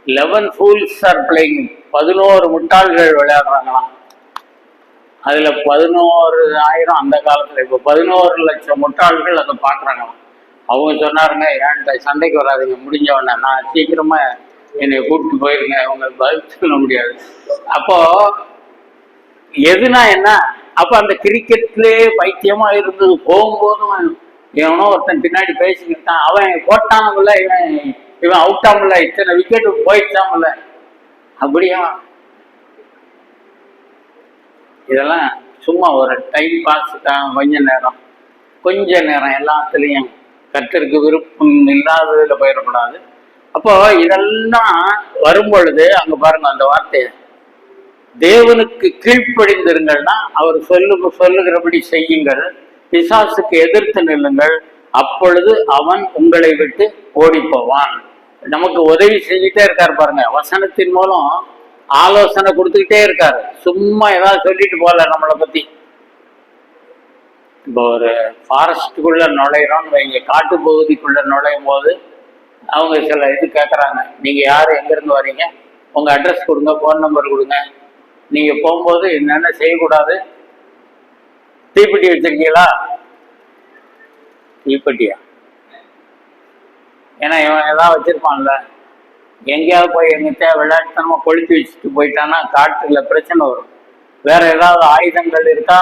11 fools are playing, 11 முட்டாள்கள் விளையாடுறாங்களாம். அதுல 11,000 அந்த காலத்துல, இப்போ 11 லட்சம் முட்டாள்கள் அதை பாக்குறாங்களாம். அவங்க சொன்னாருங்க, ஏன்ட்ட சண்டைக்கு வராதுங்க, முடிஞ்சவன நான் சீக்கிரமா என்னை கூப்பிட்டு போயிருங்க, அவங்க பதில் சொல்ல முடியாது. அப்போ எதுனா என்ன? அப்ப அந்த கிரிக்கெட்லயே பைத்தியமா இருந்தது. போகும்போதும் எவனோ ஒருத்தன் பின்னாடி பேசிக்கிட்டான், அவன் போட்டானமில்ல, இவன் அவுட்டாமில்ல, இத்தனை விக்கெட்டு போயிட்டாமில்ல. அப்படியா? இதெல்லாம் சும்மா ஒரு டைம் பாஸுக்காக கொஞ்ச நேரம் எல்லாத்துலேயும் கர்த்தருக்கு விருப்பம் இல்லாததுல போயிடக்கூடாது. அப்போ இதெல்லாம் வரும் பொழுது அங்க பாருங்க அந்த வார்த்தையை, தேவனுக்கு கீழ்ப்படிந்திருங்கள்னா அவர் சொல்லுகிறபடி செய்யுங்கள், பிசாசுக்கு எதிர்த்து நில்லுங்கள், அப்பொழுது அவன் உங்களை விட்டு ஓடி போவான். நமக்கு உதவி செஞ்சுட்டே இருக்காரு பாருங்க. வசனத்தின் மூலம் ஆலோசனை கொடுத்துக்கிட்டே இருக்காரு. சும்மா ஏதாவது சொல்லிட்டு போகல நம்மளை பத்தி. இப்போ ஒரு ஃபாரஸ்டுக்குள்ள நுழையிறோம்னு வைங்க, காட்டு பகுதிக்குள்ள நுழையும் போது அவங்க சில இது கேட்குறாங்க, நீங்க யாரு, எங்கிருந்து வரீங்க, உங்க அட்ரஸ் கொடுங்க, ஃபோன் நம்பர் கொடுங்க, நீங்க போகும்போது என்னென்ன செய்யக்கூடாது, தீப்பெட்டி வச்சிருக்கீங்களா? தீப்பெட்டியா? ஏன்னா இவன் ஏதாவது வச்சிருப்பான்ல, எங்கேயாவது போய் எங்கிட்ட விளையாட்டுத்தனமா கொளுத்தி வச்சுட்டு போயிட்டான்னா காட்டுல பிரச்சனை வரும். வேற ஏதாவது ஆயுதங்கள் இருக்கா,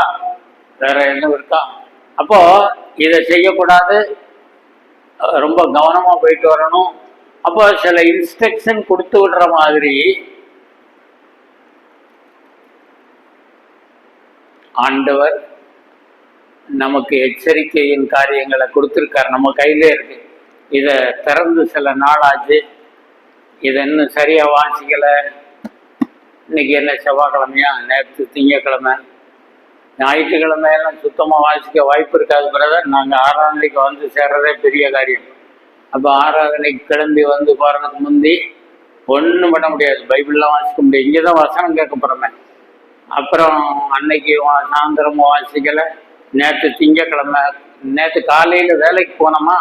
வேற எதுவும் இருக்கா? அப்போ இதை செய்யக்கூடாது, ரொம்ப கவனமா போயிட்டு வரணும். அப்போ சில இன்ஸ்ட்ரக்ஷன் கொடுத்து விடுற மாதிரி ஆண்டவர் நமக்கு எச்சரிக்கையின் காரியங்களை கொடுத்துருக்காரு, நம்ம கையிலே இருக்கு. இதை திறந்து சில நாளாச்சு, இதை இன்னும் சரியா வாசிக்கலை. இன்னைக்கு என்ன செவ்வாய்க்கிழமையா? நேற்று திங்கக்கிழமை. ஞாயிற்றுக்கிழமையெல்லாம் சுத்தமாக வாசிக்க வாய்ப்பு இருக்காது பிரதர். நாங்கள் ஆராதனைக்கு வந்து சேர்றதே பெரிய காரியம். அப்போ ஆராதனைக்கு கிளம்பி வந்து போகிறதுக்கு முந்தி ஒன்றும் பண்ண முடியாது, பைபிள்லாம் வாசிக்க முடியாது. இங்கே தான் வசனம் கேட்க போகிறோமே. அப்புறம் அன்னைக்கு சாயந்தரமும் வாசிக்கலை. நேற்று திங்கக்கிழமை, நேற்று காலையில் வேலைக்கு போனோமா,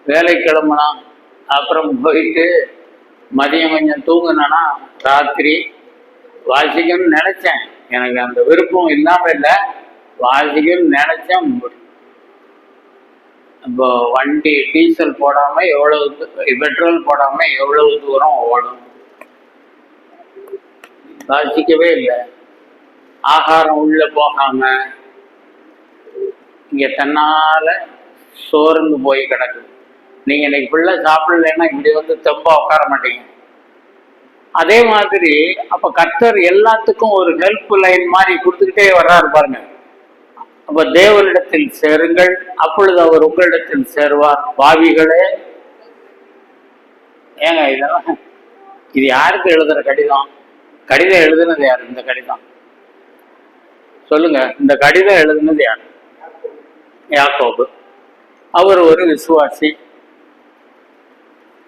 வேலைக்கு கிளம்புனோம். அப்புறம் போயிட்டு மதியம் கொஞ்சம் தூங்குனா, ராத்திரி வாசிக்கணும்னு நினச்சேன். எனக்கு அந்த விருப்பம் இல்லாமல் இல்லை, வாசிக்கணும்னு நினச்சேன். இப்போ வண்டி டீசல் போடாமல் எவ்வளவு, பெட்ரோல் போடாமல் எவ்வளவு தூரம் ஓடும், வாசிக்கவே இல்லை. ஆகாரம் உள்ள போகாம இங்க தன்னால சோர்ந்து போய் கிடக்குது. நீங்க இன்னைக்கு ஃபுல்லா சாப்பிடலைன்னா இப்படி வந்து தெம்பா உட்கார மாட்டீங்க. அதே மாதிரி அப்ப கர்த்தர் எல்லாத்துக்கும் ஒரு ஹெல்ப் லைன் மாதிரி கொடுத்துக்கிட்டே வர்றாரு பாருங்க. அப்ப தேவனிடத்தில் சேருங்கள், அப்பொழுது அவர் உங்களிடத்தில் சேருவார். பாவிகளே, ஏங்க இதெல்லாம் இது யாருக்கு எழுதுற கடிதம்? கடிதம் எழுதுனது யாரு? இந்த கடிதம் சொல்லுங்க, இந்த கடிதம் எழுதுனது யாரு? யாக்கோபு. அவர் ஒரு விசுவாசி.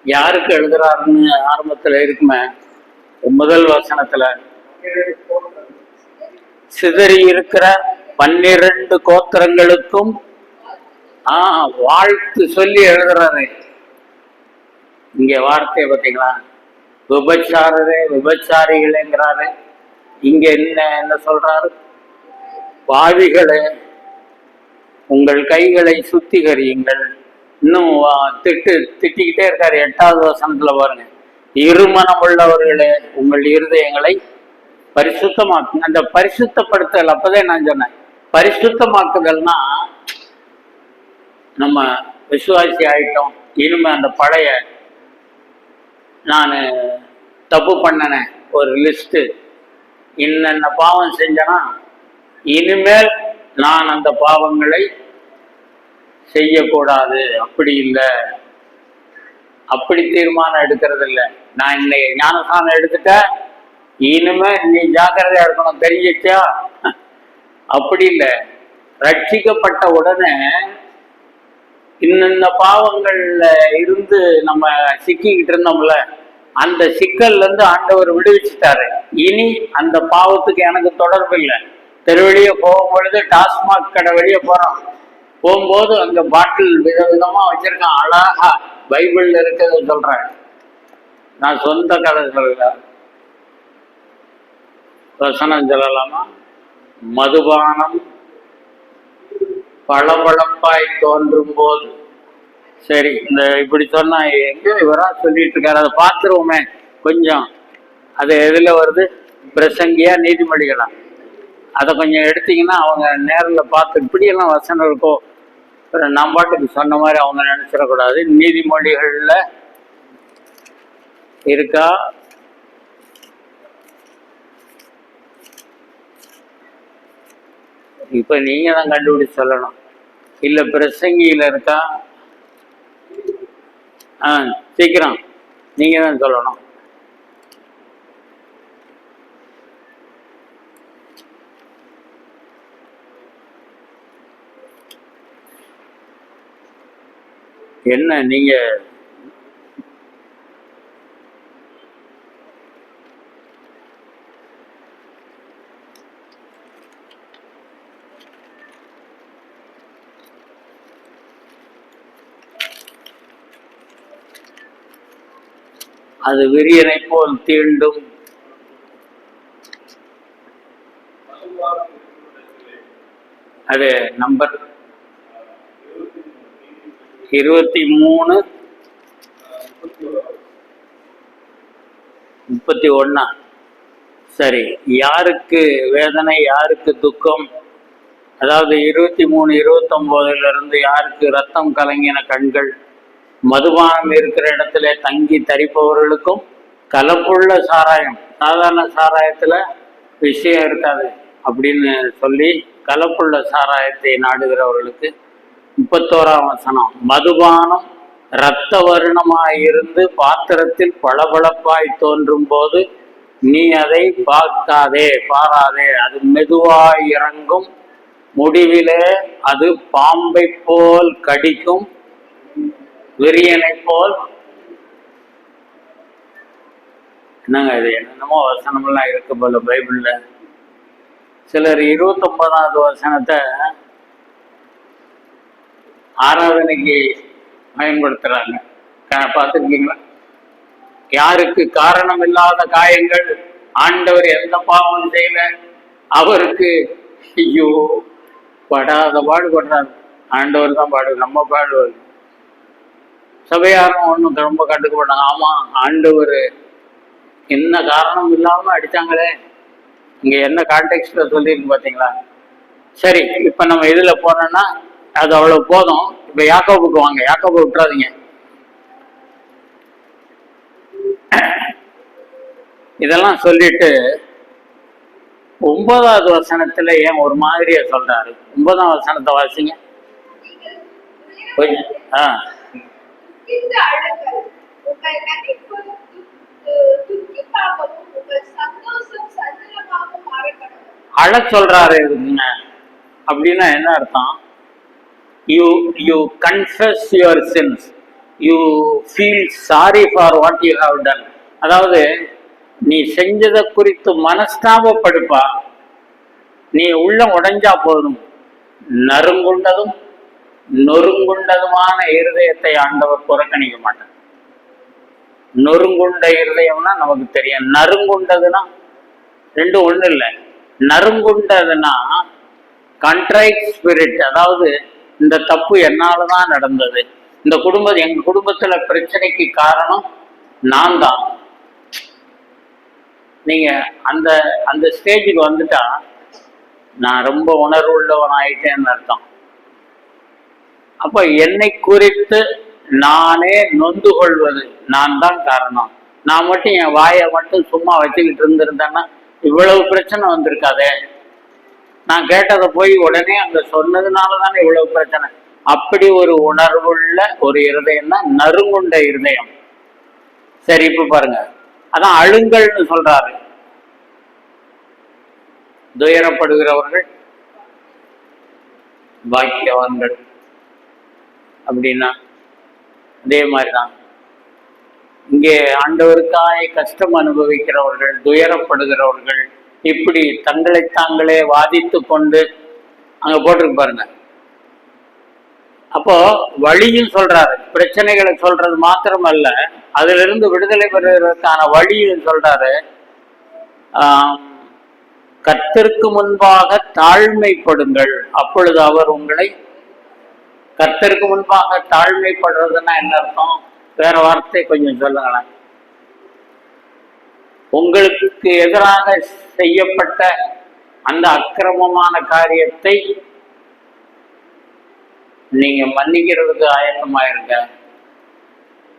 யாருக்கு எழுதுறாருன்னு ஆரம்பத்துல இருக்குமே, முதல் வசனத்துல சிதறி இருக்கிற 12 கோத்திரங்களுக்கும் வாழ்த்து சொல்லி எழுதுறாரு. இங்க வார்த்தையை பார்த்தீங்களா? விபச்சாரரே விபச்சாரிகளேங்கிறாரு. இங்க என்ன சொல்றாரு? பாவிகளே உங்கள் கைகளை சுத்திகரியுங்கள். இன்னும் திட்டிக்கிட்டே இருக்காரு. 8வது வசனத்துல பாருங்க, இருமனம் உள்ளவர்களே உங்கள் இருதயங்களை பரிசுத்தமாக்குங்க. அந்த பரிசுத்தப்படுத்தல், அப்பதான் நான் சொன்னேன், பரிசுத்தமாக்குதல்னா நம்ம விசுவாசி ஆயிட்டோம், இனிமே அந்த பழைய நான் தப்பு பண்ணனேன் ஒரு லிஸ்ட்டு, இன்னென்ன பாவம் செஞ்சனா இனிமேல் நான் அந்த பாவங்களை செய்யக்கூடாது. அப்படி இல்லை, அப்படி தீர்மானம் எடுக்கிறது இல்லை. நான் இன்னைக்கு ஞானஸ்தானம் எடுத்துட்ட, இனிமே நீ ஜாக்கிரதையா இருக்கணும், தெரிஞ்சிச்சா? அப்படி இல்லை. ரட்சிக்கப்பட்ட உடனே இன்னென்ன பாவங்கள்ல இருந்து நம்ம சிக்கிக்கிட்டு இருந்தோம்ல, அந்த சிக்கல்ல இருந்து ஆண்டவர் விடுவிச்சுட்டாரு. இனி அந்த பாவத்துக்கு எனக்கு தொடர்பு இல்லை. தெருவழியே போகும்பொழுது டாஸ்மாக் கடை வழியே போறோம், போகும்போது அங்க பாட்டில் விதவிதமா வச்சிருக்கான், அழகா பைபிள்ல இருக்கிறத சொல்றேன், நான் சொந்த கதை சொல்லல, வசனம் சொல்லலாமா? மதுபானம் பளபளப்பாய் தோன்றும் போது, சரி இந்த இப்படி சொன்னா எங்கேயோ இவரா சொல்லிட்டு இருக்காரு, அதை பார்த்துருவோமே கொஞ்சம். அது எதுல வருது? பிரசங்கியா நீதிமொழிகளா? அதை கொஞ்சம் எடுத்தீங்கன்னா அவங்க நேரில் பார்த்து இப்படியெல்லாம் வசனம் இருக்கோ, நான் பாட்டுக்கு சொன்ன மாதிரி அவங்க நினைச்சிடக்கூடாது. நீதிமொழிகள்ல இருக்கா? இப்ப நீங்க தான் கண்டுபிடிச்சு சொல்லணும். இல்ல பிரசங்கியில இருக்கா? சீக்கிரம் நீங்க தான் சொல்லணும். என்ன நீங்க அது விரியனை போல் தீண்டும். அது நம்பர் 23:31. சரி, யாருக்கு வேதனை, யாருக்கு துக்கம்? அதாவது 23:29 யாருக்கு ரத்தம் கலங்கின கண்கள், மதுபானம் இருக்கிற இடத்துல தங்கி தரிப்பவர்களுக்கும், கலப்புள்ள சாராயம், சாதாரண சாராயத்துல விஷயம் இருக்காது அப்படின்னு சொல்லி கலப்புள்ள சாராயத்தை நாடுகிறவர்களுக்கு. 31ஆம் வசனம், மதுபானம் இரத்த வருணமாயிருந்து பாத்திரத்தில் பளபளப்பாய் தோன்றும் போது நீ அதை பாராதே, அது மெதுவாய் இறங்கும், முடிவிலே அது பாம்பை போல் கடிக்கும், விரியனை போல். என்னங்க இது? என்னென்னமோ வசனம்லாம் இருக்கு போல பைபிள்ல. சிலர் 29வது வசனத்தை ஆராதனைக்கு பயன்படுத்துறாங்க, பார்த்துருக்கீங்களா? யாருக்கு காரணம் இல்லாத காயங்கள், ஆண்டவர் எந்த பாவம் செய்யல, அவருக்கு ஐயோ படாத பாடுபடுறாரு. ஆண்டவர் தான் பாடு, நம்ம பாடுவது. சபையாரும் ஒன்றும் ரொம்ப கண்டுக்க மாட்டாங்க. ஆமா, ஆண்டவர் என்ன காரணம் இல்லாம அடிச்சாங்களே, இங்க என்ன கான்டெக்ட்ல சொல்லியிருக்கு பாத்தீங்களா? சரி, இப்ப நம்ம இதுல போனோம்னா அது அவ்வளவு போதும். இப்ப யாக்கோபுக்கு வாங்க, யாக்கோபு விட்டுறாதீங்க. இதெல்லாம் சொல்லிட்டு 9வது வசனத்துல ஏன் ஒரு மாதிரியா சொல்றாரு? 9ஆம் வசனத்தை வாசிங்க. அழ சொல்றாரு அப்படின்னா என்ன அர்த்தம்? You confuse your since. You feel sorry for what you have done. அதாவது நீ செஞ்சதை குறித்து மனஸ்தாபப்படுப்பா, நீ உள்ள உடைஞ்சா போதும். நறுங்குண்டதும் நொறுங்குண்டதுமான இருதயத்தை ஆண்டவர் புறக்கணிக்க மாட்டார். நொறுங்குண்ட இருதயம்னா நமக்கு தெரியும், நறுங்குண்டதுன்னா ரெண்டும் ஒண்ணு இல்லை. நறுங்குண்டதுன்னா கண்ட்ரைட் ஸ்பிரிட், அதாவது இந்த தப்பு என்னாலதான் நடந்தது, இந்த எங்க குடும்பத்துல பிரச்சனைக்கு காரணம் நான் தான். நீங்க அந்த அந்த ஸ்டேஜுக்கு வந்துட்டா நான் ரொம்ப உணர்வு உள்ளவன் ஆயிட்டேன்னு அர்த்தம். அப்ப என்னை குறித்து நானே நொந்து கொள்வது, நான் தான் காரணம். நான் மட்டும் என் வாயை மட்டும் சும்மா வச்சுக்கிட்டு இருந்திருந்தேன்னா இவ்வளவு பிரச்சனை வந்திருக்காதே. நான் கேட்டதை போய் உடனே அங்க சொன்னதுனால தானே இவ்வளவு பிரச்சனை. அப்படி ஒரு உணர்வுள்ள ஒரு இருதயம் தான் நறுங்குண்ட இருதயம். சரி, இப்ப பாருங்க, அதான் அழுங்கல்னு சொல்றாரு. துயரப்படுகிறவர்கள் பாக்கியவான்கள் அப்படின்னா அதே மாதிரிதான் இங்கே ஆண்டவருக்காய் கஷ்டம் அனுபவிக்கிறவர்கள், துயரப்படுகிறவர்கள், இப்படி தங்களை தாங்களே வாதித்து கொண்டு அங்க போட்டிருக்கு பாருங்க. அப்போ வழியும் சொல்றாரு, பிரச்சனைகளை சொல்றது மாத்திரமல்ல, அதுல இருந்து விடுதலை பெறுவதற்கான வழியும் சொல்றாரு. கர்த்தருக்கு முன்பாக தாழ்மைப்படுங்கள், அப்பொழுது அவர் உங்களை. கர்த்தருக்கு முன்பாக தாழ்மைப்படுறதுன்னா என்ன அர்த்தம்? வேற வார்த்தை கொஞ்சம் சொல்லுங்களேன். உங்களுக்கு எதிராக செய்யப்பட்ட அந்த அக்கிரமமான காரியத்தை நீங்க மன்னிக்கிறதுக்கு ஆயத்தமாயிருங்க,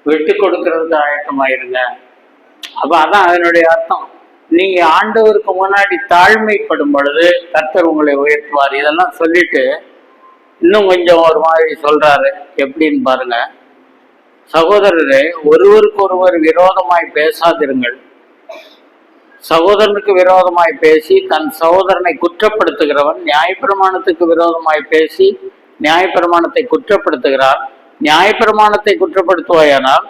விட்டு கொடுக்கறதுக்கு ஆயத்தமாயிருங்க. அப்ப அதான் அதனுடைய அர்த்தம். நீங்க ஆண்டவருக்கு முன்னாடி தாழ்மைப்படும் பொழுது கர்த்தர் உங்களை உயர்த்துவார். இதெல்லாம் சொல்லிட்டு இன்னும் கொஞ்சம் ஒரு மாதிரி சொல்றாரு. எப்படின்னு பாருங்க. சகோதரரே, ஒருவருக்கு ஒருவர் விரோதமாய் பேசாதிருங்கள். சகோதரனுக்கு விரோதமாய் பேசி தன் சகோதரனை குற்றப்படுத்துகிறவன் நியாயப்பிரமாணத்துக்கு விரோதமாய் பேசி நியாயப்பிரமாணத்தை குற்றப்படுத்துகிறார். நியாயப்பிரமாணத்தை குற்றப்படுத்துவாயானால்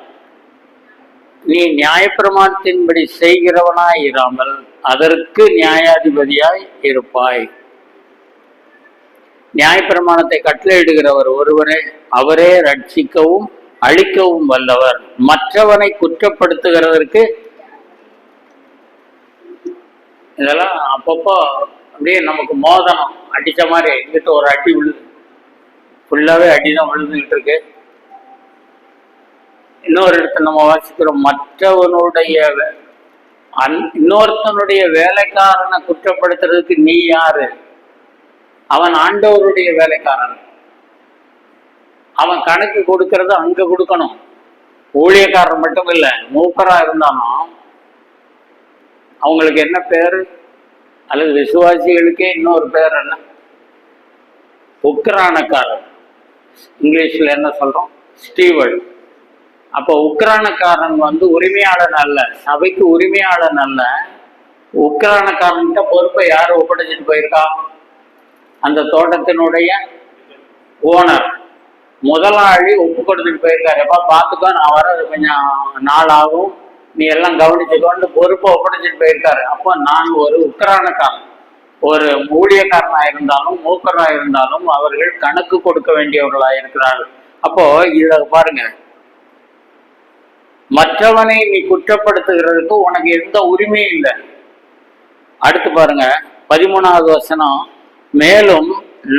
நீ நியாயப்பிரமாணத்தின்படி செய்கிறவனாய் இராமல் அதற்கு நியாயாதிபதியாய் இருப்பாய். நியாயப்பிரமாணத்தை கட்டளையிடுகிறவர் ஒருவரே, அவரே ரட்சிக்கவும் அழிக்கவும் வல்லவர். மற்றவனை குற்றப்படுத்துகிறதற்கு இதெல்லாம் அப்பப்போ அப்படியே நமக்கு மோதனம் அடிச்ச மாதிரி எங்கிட்ட ஒரு அடி விழுது, ஃபுல்லாவே அடிதான் விழுந்துகிட்டு இருக்கு. இன்னொரு இடத்துல நம்ம வாசிக்கிறோம், மற்றவனுடைய இன்னொருத்தனுடைய வேலைக்காரனை குற்றப்படுத்துறதுக்கு நீ யாரு? அவன் ஆண்டவருடைய வேலைக்காரன். அவன் கணக்கு கொடுக்கறது அங்க கொடுக்கணும். ஊழியக்காரன் மட்டும் இல்லை, மூப்பரா இருந்தாலும் அவங்களுக்கு என்ன பேரு, அல்லது விசுவாசிகளுக்கே இன்னொரு பேர் என்ன? உக்ரானக்காரன். இங்கிலீஷ்ல என்ன சொல்றோம்? ஸ்டீவர்ட். அப்போ உக்ரானக்காரன் உரிமையாளன் அல்ல, சபைக்கு உரிமையாளன் அல்ல. உக்ரானக்காரன்கிட்ட பொறுப்பை யார் ஒப்படைச்சிட்டு போயிருக்கா? அந்த தோட்டத்தினுடைய ஓனர், முதலாளி ஒப்பு கொடுத்துட்டு போயிருக்காரு. எப்பா பார்த்துக்கோ, நான் வர கொஞ்சம் நாள் ஆகும், நீ எல்லாம் கவனிச்சுக்கோன்னு பொறுப்பை ஒப்படைச்சிட்டு போயிருக்காரு. அப்போ நான் ஒரு உக்ரானக்காரன், ஒரு ஊழியக்காரனா இருந்தாலும் மூக்கரா இருந்தாலும் அவர்கள் கணக்கு கொடுக்க வேண்டியவர்களா இருக்கிறார்கள். அப்போ இத பாருங்க, மற்றவனை நீ குற்றப்படுத்துகிறதுக்கு உனக்கு எந்த உரிமையும் இல்லை. அடுத்து பாருங்க 13வது வசனம். மேலும்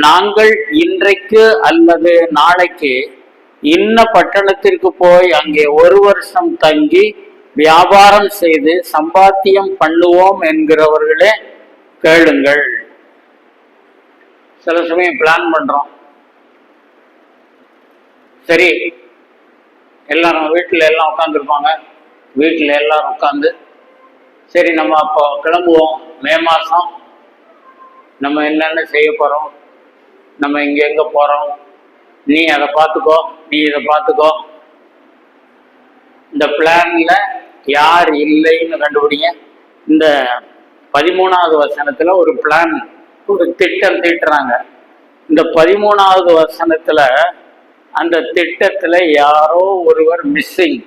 நாங்கள் இன்றைக்கு அல்லது நாளைக்கு இன்ன பட்டணத்திற்கு போய் அங்கே 1 வருஷம் தங்கி வியாபாரம் செய்து சம்பாத்தியம் பண்ணுவோம் என்கிறவர்களே கேளுங்கள். சில சமயம் பிளான் பண்றோம், சரி எல்லாரும் வீட்டில் எல்லாம் உட்காந்துருப்பாங்க, வீட்டில் எல்லாரும் உட்காந்து சரி நம்ம அப்போ கிளம்புவோம், மே மாதம் நம்ம என்னென்ன செய்ய போகிறோம், நம்ம இங்கே எங்கே போகிறோம், நீ அதை பார்த்துக்கோ, நீ இதை பார்த்துக்கோ. இந்த பிளான்ல யார் இல்லைன்னு கண்டுபிடிங்க. இந்த 13வது வசனத்துல ஒரு பிளான், ஒரு திட்டம் தீட்டுறாங்க. இந்த 13வது வசனத்துல அந்த திட்டத்துல யாரோ ஒருவர் மிஸ்ஸிங்.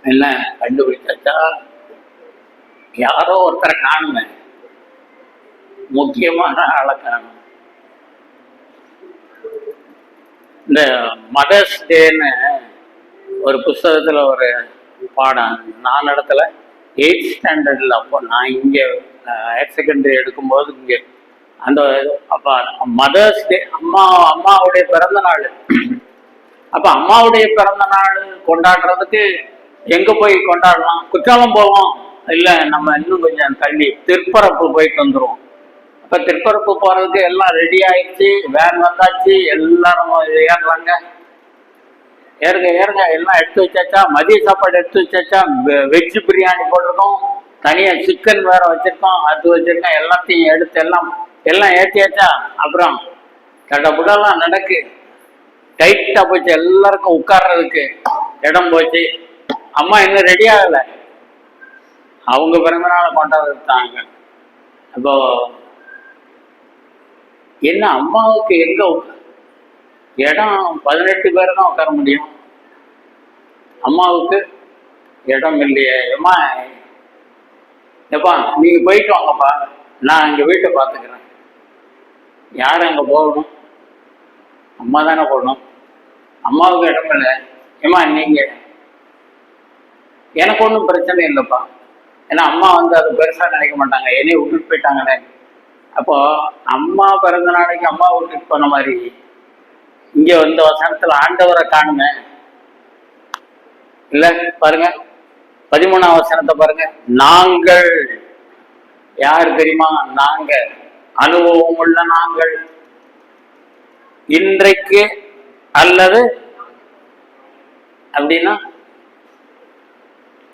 என்ன கண்டுபிடிச்சாச்சா? யாரோ ஒருத்தரை காணுமே, முக்கியமான ஆளை காணும். இந்த மதர்ஸ் டேன்னு ஒரு புஸ்தகத்துல ஒரு பாடம் நான் நடத்தல, 8th ஸ்டாண்டர்டில். அப்போ நான் இங்கே ஹையர் செகண்டரி எடுக்கும்போது இங்கே அந்த அப்போ மதர்ஸ் டே, அம்மாவுடைய பிறந்த நாள். அப்போ அம்மாவுடைய பிறந்த நாள் கொண்டாடுறதுக்கு எங்கே போய் கொண்டாடலாம்? குற்றாலம் போவோம், இல்லை நம்ம இன்னும் கொஞ்சம் தள்ளி திருப்பரப்பு போயிட்டு வந்துடுவோம். இப்போ திருப்பரப்பு போகிறதுக்கு எல்லாம் ரெடி ஆயிடுச்சு, வேன் வந்தாச்சு, எல்லாரும் ஏறுறாங்க. ஏறுங்க ஏறுங்க, எல்லாம் எடுத்து வச்சாச்சா? மதிய சாப்பாடு எடுத்து வச்சாச்சா? வெஜ் பிரியாணி போட்டிருக்கோம், தனியாக சிக்கன் வேற வச்சிருக்கோம், அது வச்சிருக்கோம். எல்லாத்தையும் எடுத்து எல்லாம் ஏற்றியாச்சா? அப்புறம் தடபுடலாம் நடக்கு, டைட்டாக போச்சு, எல்லாருக்கும் உட்கார்றதுக்கு இடம் போச்சு. அம்மா இன்னும் ரெடி ஆகலை, அவங்க பிறந்தநாளை கொண்டாடுறாங்க. அப்போ என்ன அம்மாவுக்கு எங்க இடம்? 18 பேர் தான் உட்கார முடியும், அம்மாவுக்கு இடம் இல்லையே. ஏம்மா எப்பா நீங்க போயிட்டு வாங்கப்பா, நான் எங்க வீட்டை பார்த்துக்கிறேன். யார் அங்கே போகணும்? அம்மா தானே போகணும். அம்மாவுக்கு இடம் இல்லை. ஏம்மா நீங்க, எனக்கு ஒன்றும் பிரச்சனை இல்லைப்பா, ஏன்னா அம்மா அது பெருசாக நினைக்க மாட்டாங்க, என்னைய விட்டுட்டு போயிட்டாங்களே. அப்போ அம்மா பிறந்த நாளைக்கு அம்மா விட்டுட்டு போன மாதிரி இங்க வசனத்துல ஆண்டவரை காணுமே இல்ல? பாருங்க 13ஆம் வசனத்தை பாருங்க. நாங்கள் யார் தெரியுமா? நாங்க அனுபவம் உள்ள நாங்கள் இன்றைக்கு அல்லது அப்படின்னா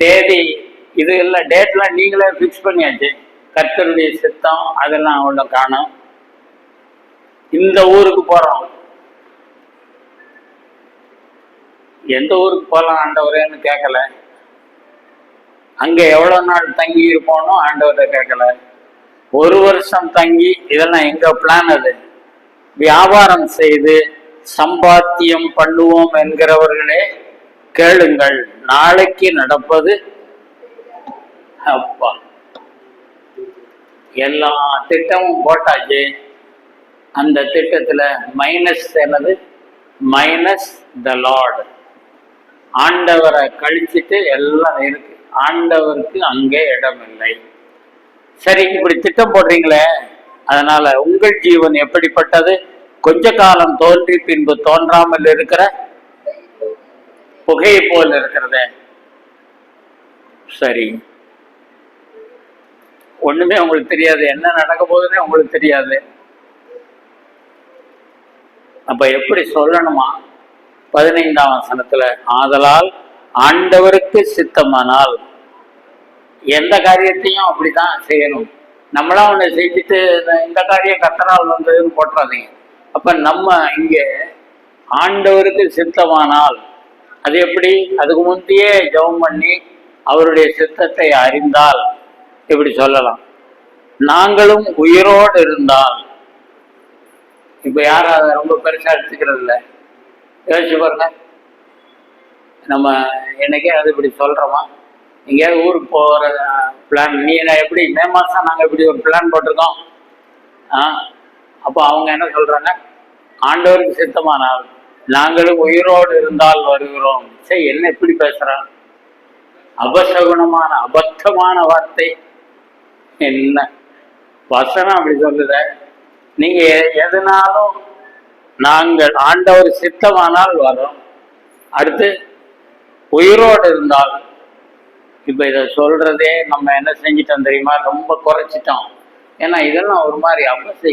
தேதி இது இல்லை, டேட்லாம் நீங்களே ஃபிக்ஸ் பண்ணியாச்சு. கர்த்தருடைய சித்தம் அதெல்லாம் அவ்வளோ காணும். இந்த ஊருக்கு போறோம், எந்த ஊருக்கு போகலாம் ஆண்டவரேன்னு கேட்கல. அங்க எவ்வளவு நாள் தங்கி இருப்போனோ ஆண்டவரை கேட்கல. 1 வருஷம் தங்கி, இதெல்லாம் எங்க பிளான். அது வியாபாரம் செய்து சம்பாத்தியம் பண்ணுவோம் என்கிறவர்களே கேளுங்கள், நாளைக்கு நடப்பது அப்பா. எல்லா திட்டமும் போட்டாச்சு. அந்த திட்டத்துல மைனஸ் என்னது? மைனஸ் த லார்ட். ஆண்டவரை கழிச்சிட்டு எல்லாம் இருக்கு, ஆண்டவருக்கு அங்கே இடம் இல்லை. சரி, இப்படி திட்டம் போடுறீங்களே, அதனால உங்கள் ஜீவன் எப்படிப்பட்டது? கொஞ்ச காலம் தோன்றி பின்பு தோன்றாமல் இருக்கிற புகையை போல் இருக்கிறத. சரி, ஒண்ணுமே உங்களுக்கு தெரியாது, என்ன நடக்க போகுதுன்னே உங்களுக்கு தெரியாது. அப்ப எப்படி சொல்லணுமா? 15ஆம் வசனத்துல, ஆதலால் ஆண்டவருக்கு சித்தமானால் எந்த காரியத்தையும் அப்படிதான் செய்யணும். நம்மளா ஒண்ணு செஞ்சுட்டு இந்த காரியம் கர்த்தரால் வந்ததுன்னு போட்டுறாதீங்க. அப்ப நம்ம இங்க ஆண்டவருக்கு சித்தமானால் அது எப்படி? அதுக்கு முந்தையே ஜெபம் பண்ணி அவருடைய சித்தத்தை அறிந்தால் இப்படி சொல்லலாம். நாங்களும் உயிரோடு இருந்தால், இப்ப யாரும் அதை ரொம்ப பெருசா எடுத்துக்கிறது இல்லை. யோசிச்சு பாருங்க, நம்ம என்னைக்கே அது இப்படி சொல்றோமா? எங்கேயாவது ஊருக்கு போகிற பிளான், நீ என்ன எப்படி மே மாதம் நாங்கள் இப்படி ஒரு பிளான் போட்டிருக்கோம். அப்போ அவங்க என்ன சொல்றாங்க? ஆண்டவருக்கு சித்தமானால் நாங்களும் உயிரோடு இருந்தால் வருகிறோம். சரி, என்ன எப்படி பேசுறான்? அபசகுணமான அபத்தமான வார்த்தை. என்ன வசனம் அப்படி சொல்லுத? நீங்க எதுனாலும் நாங்கள் ஆண்டவர் சித்தமானால் வரோம். அடுத்து உயிரோடு இருந்தால், இப்ப இதை சொல்றதே நம்ம என்ன செஞ்சிட்டோம் தெரியுமா? ரொம்ப குறைச்சிட்டோம். ஏன்னா இதெல்லாம் ஒரு மாதிரி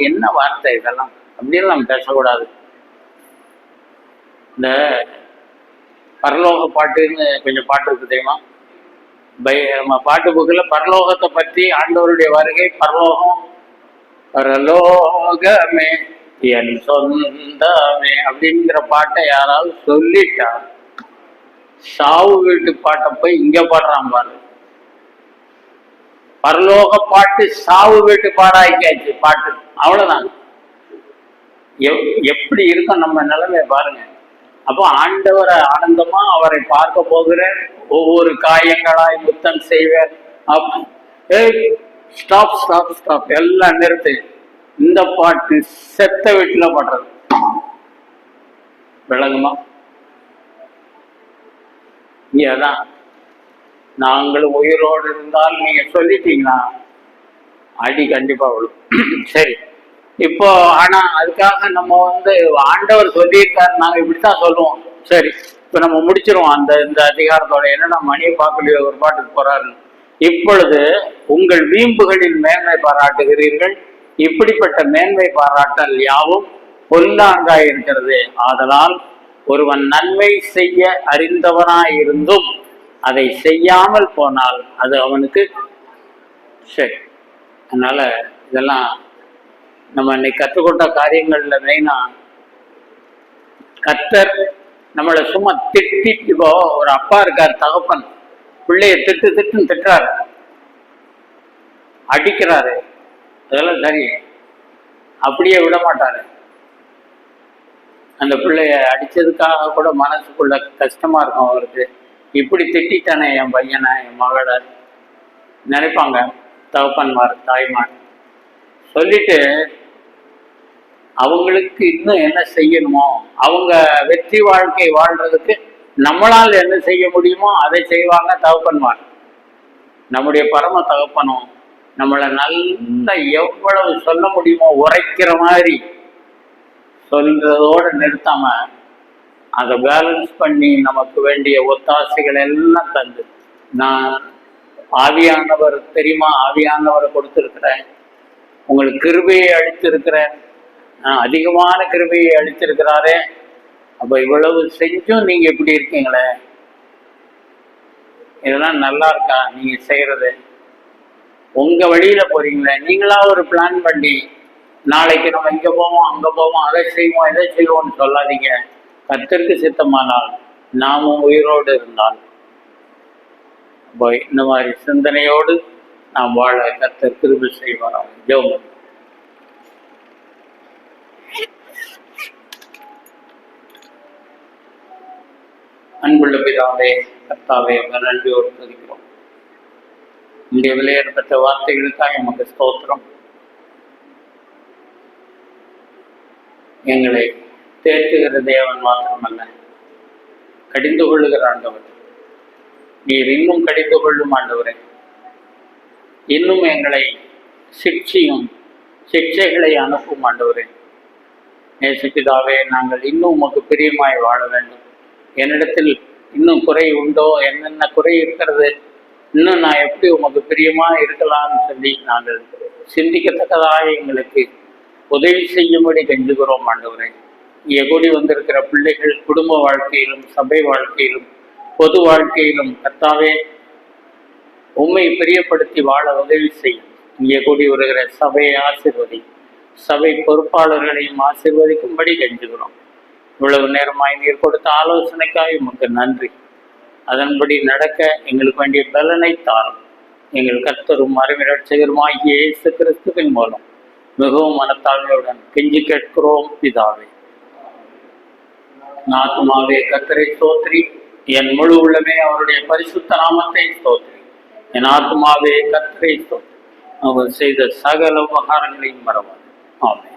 என்ன வார்த்தை இதெல்லாம், அப்படியெல்லாம் நம்ம பேசக்கூடாது. இந்த பரலோக பாட்டுன்னு கொஞ்சம் பாட்டு இருக்கு தெரியுமா? நம்ம பாட்டு புக்கில் பரலோகத்தை பற்றி, ஆண்டவருடைய வருகை, பரலோகம், பரலோகமே என் சொந்தமே அப்படிங்கிற பாட்டை யாராவது சொல்லிட்டா, சாவு வீட்டு பாட்டை போய் இங்க பாடுறான் பாரு. பரலோக பாட்டு சாவு வீட்டு பாடாய்க்காச்சு பாட்டு, அவ்வளவுதான். எப்படி இருக்கும் நம்ம நிலைமையை பாருங்க. அப்போ ஆண்டவரை ஆனந்தமா அவரை பார்க்க போகிறேன், ஒவ்வொரு காயங்களாய் முத்தம் செய்வேன். ஸ்டாப் ஸ்டாப் ஸ்டாப், எல்லாம் நிறுத்து. இந்த பாட்டு செத்த வீட்டுல பாடுறது விளங்குமா? இங்கதான் நாங்களும் உயிரோடு இருந்தால் நீங்க சொல்லிட்டீங்கன்னா அடி கண்டிப்பா விழும். சரி, இப்போ ஆனா அதுக்காக நம்ம ஆண்டவர் சொல்லியிருக்காரு, நாங்க இப்படித்தான் சொல்லுவோம். சரி, இப்ப நம்ம முடிச்சிருவோம் அந்த இந்த அதிகாரத்தோட. என்னன்னா மணியை பார்க்கலையோ ஒரு பாட்டுக்கு போறாரு. இப்பொழுது உங்கள் வீம்புகளில் மேன்மை பாராட்டுகிறீர்கள், இப்படிப்பட்ட மேன்மை பாராட்டல் யாவும் பொல்லாங்காய் இருக்கிறது. ஆதலால் ஒருவன் நன்மை செய்ய அறிந்தவனாயிருந்தும் அதை செய்யாமல் போனால் அது அவனுக்கு சரி. அதனால இதெல்லாம் நம்ம இன்னைக்கு கற்றுக்கொண்ட காரியங்கள்ல மெயினா கர்த்தர் நம்மளை சும்மா திட்டி, இப்போ ஒரு அப்பா இருக்கார், தகப்பன் பிள்ளைய திட்டுன்னு திட்டுறாரு, அடிக்கிறாரு, அதெல்லாம் சரி, அப்படியே விட மாட்டாரு. அந்த பிள்ளைய அடிச்சதுக்காக கூட மனசுக்குள்ள கஷ்டமா இருக்கும் அவருக்கு. இப்படி திட்டானே என் பையனை, என் மகளை நினைப்பாங்க தகப்பன்மார், தாய்மார். சொல்லிட்டு அவங்களுக்கு இன்னும் என்ன செய்யணுமோ, அவங்க வெற்றி வாழ்க்கை வாழ்றதுக்கு நம்மளால் என்ன செய்ய முடியுமோ அதை செய்வாங்க தகப்பன்மார். நம்முடைய பரம தகப்பனும் நம்மளை நல்ல எவ்வளவு சொல்ல முடியுமோ உரைக்கிற மாதிரி சொல்றதோடு நிறுத்தாம அதை பேலன்ஸ் பண்ணி நமக்கு வேண்டிய ஒத்தாசைகள் எல்லாம் தந்து, நான் ஆவியானவர் தெரியுமா, ஆவியானவரை கொடுத்திருக்கிறேன், உங்களுக்கு கிருபையை அளித்திருக்கிறேன், அதிகமான கிருபையை அளித்திருக்கிறாரே, அப்ப இவ்வளவு செஞ்சும் நீங்க இப்படி இருக்கீங்களே, இதெல்லாம் நல்லா இருக்கா நீங்க செய்யறது? உங்க வழியில போறீங்களே, நீங்களா ஒரு பிளான் பண்ணி நாளைக்கு நம்ம இங்க போவோம் அங்க போவோம் அதை செய்வோம் இதை செய்வோம்னு சொல்லாதீங்க. கர்த்தருக்கு சித்தமானால் நாமும் உயிரோடு இருந்தால் இந்த மாதிரி சிந்தனையோடு நாம் வாழ கர்த்தர் கிருபை செய்வாராம். ஜெபம். அன்புள்ள பிதாவே, கர்த்தாவே, நன்றியோடு துதிக்கிறோம். இன்றைய விலையேறப்பட்ட வார்த்தைகளுக்காக எமக்கு ஸ்தோத்திரம். எங்களை தேற்றுகிற தேவன் மாத்திரமல்ல, கடிந்து கொள்ளுகிற ஆண்டவர், நீர் இன்னும் கடிந்து கொள்ளும் ஆண்டவரே, இன்னும் எங்களை சிக்ஷைகளை அனுப்பும் ஆண்டவரே. நேசிப்பிதாவே, நாங்கள் இன்னும் உமக்கு பிரியமாய் வாழ வேண்டும். என்னிடத்தில் இன்னும் குறை உண்டோ, என்னென்ன குறை இருக்கிறது, இன்னும் நான் எப்படி உமக்கு பிரியமா இருக்கலாம்னு சொல்லி நாங்கள் சிந்திக்கத்தக்கதாக எங்களுக்கு உதவி செய்யும்படி கெஞ்சுகிறோம் ஆண்டவரே. இங்கே கூடி வந்திருக்கிற பிள்ளைகள் குடும்ப வாழ்க்கையிலும் சபை வாழ்க்கையிலும் பொது வாழ்க்கையிலும் கர்த்தாவே உம்மை பிரியப்படுத்தி வாழ உதவி செய்யும். இங்கே கூடி வருகிற சபையை ஆசீர்வதி, சபை பொறுப்பாளர்களையும் ஆசீர்வதிக்கும்படி கெஞ்சுகிறோம். இவ்வளவு நேரமாய் நீர் கொடுத்த ஆலோசனைக்காக உமக்கு நன்றி. அதன்படி நடக்க எங்களுக்கு வேண்டிய பலனை தாரும். எங்கள் கர்த்தரும் அருமை இரட்சகருமாகிய இயேசு கிறிஸ்துவின் மூலம் மிகவும் மனத்தாழ்மையுடன் கெஞ்சி கேட்கிறோம் பிதாவே. ஆத்துமாவே கர்த்தரை ஸ்தோத்திரி, என் முழு உள்ளமே அவருடைய பரிசுத்த நாமத்தை ஸ்தோத்திரி. என் ஆத்துமாவே கர்த்தரை ஸ்தோத்திரி, அவர் செய்த சகல உபகாரங்களையும் மறவாது. ஆமென்.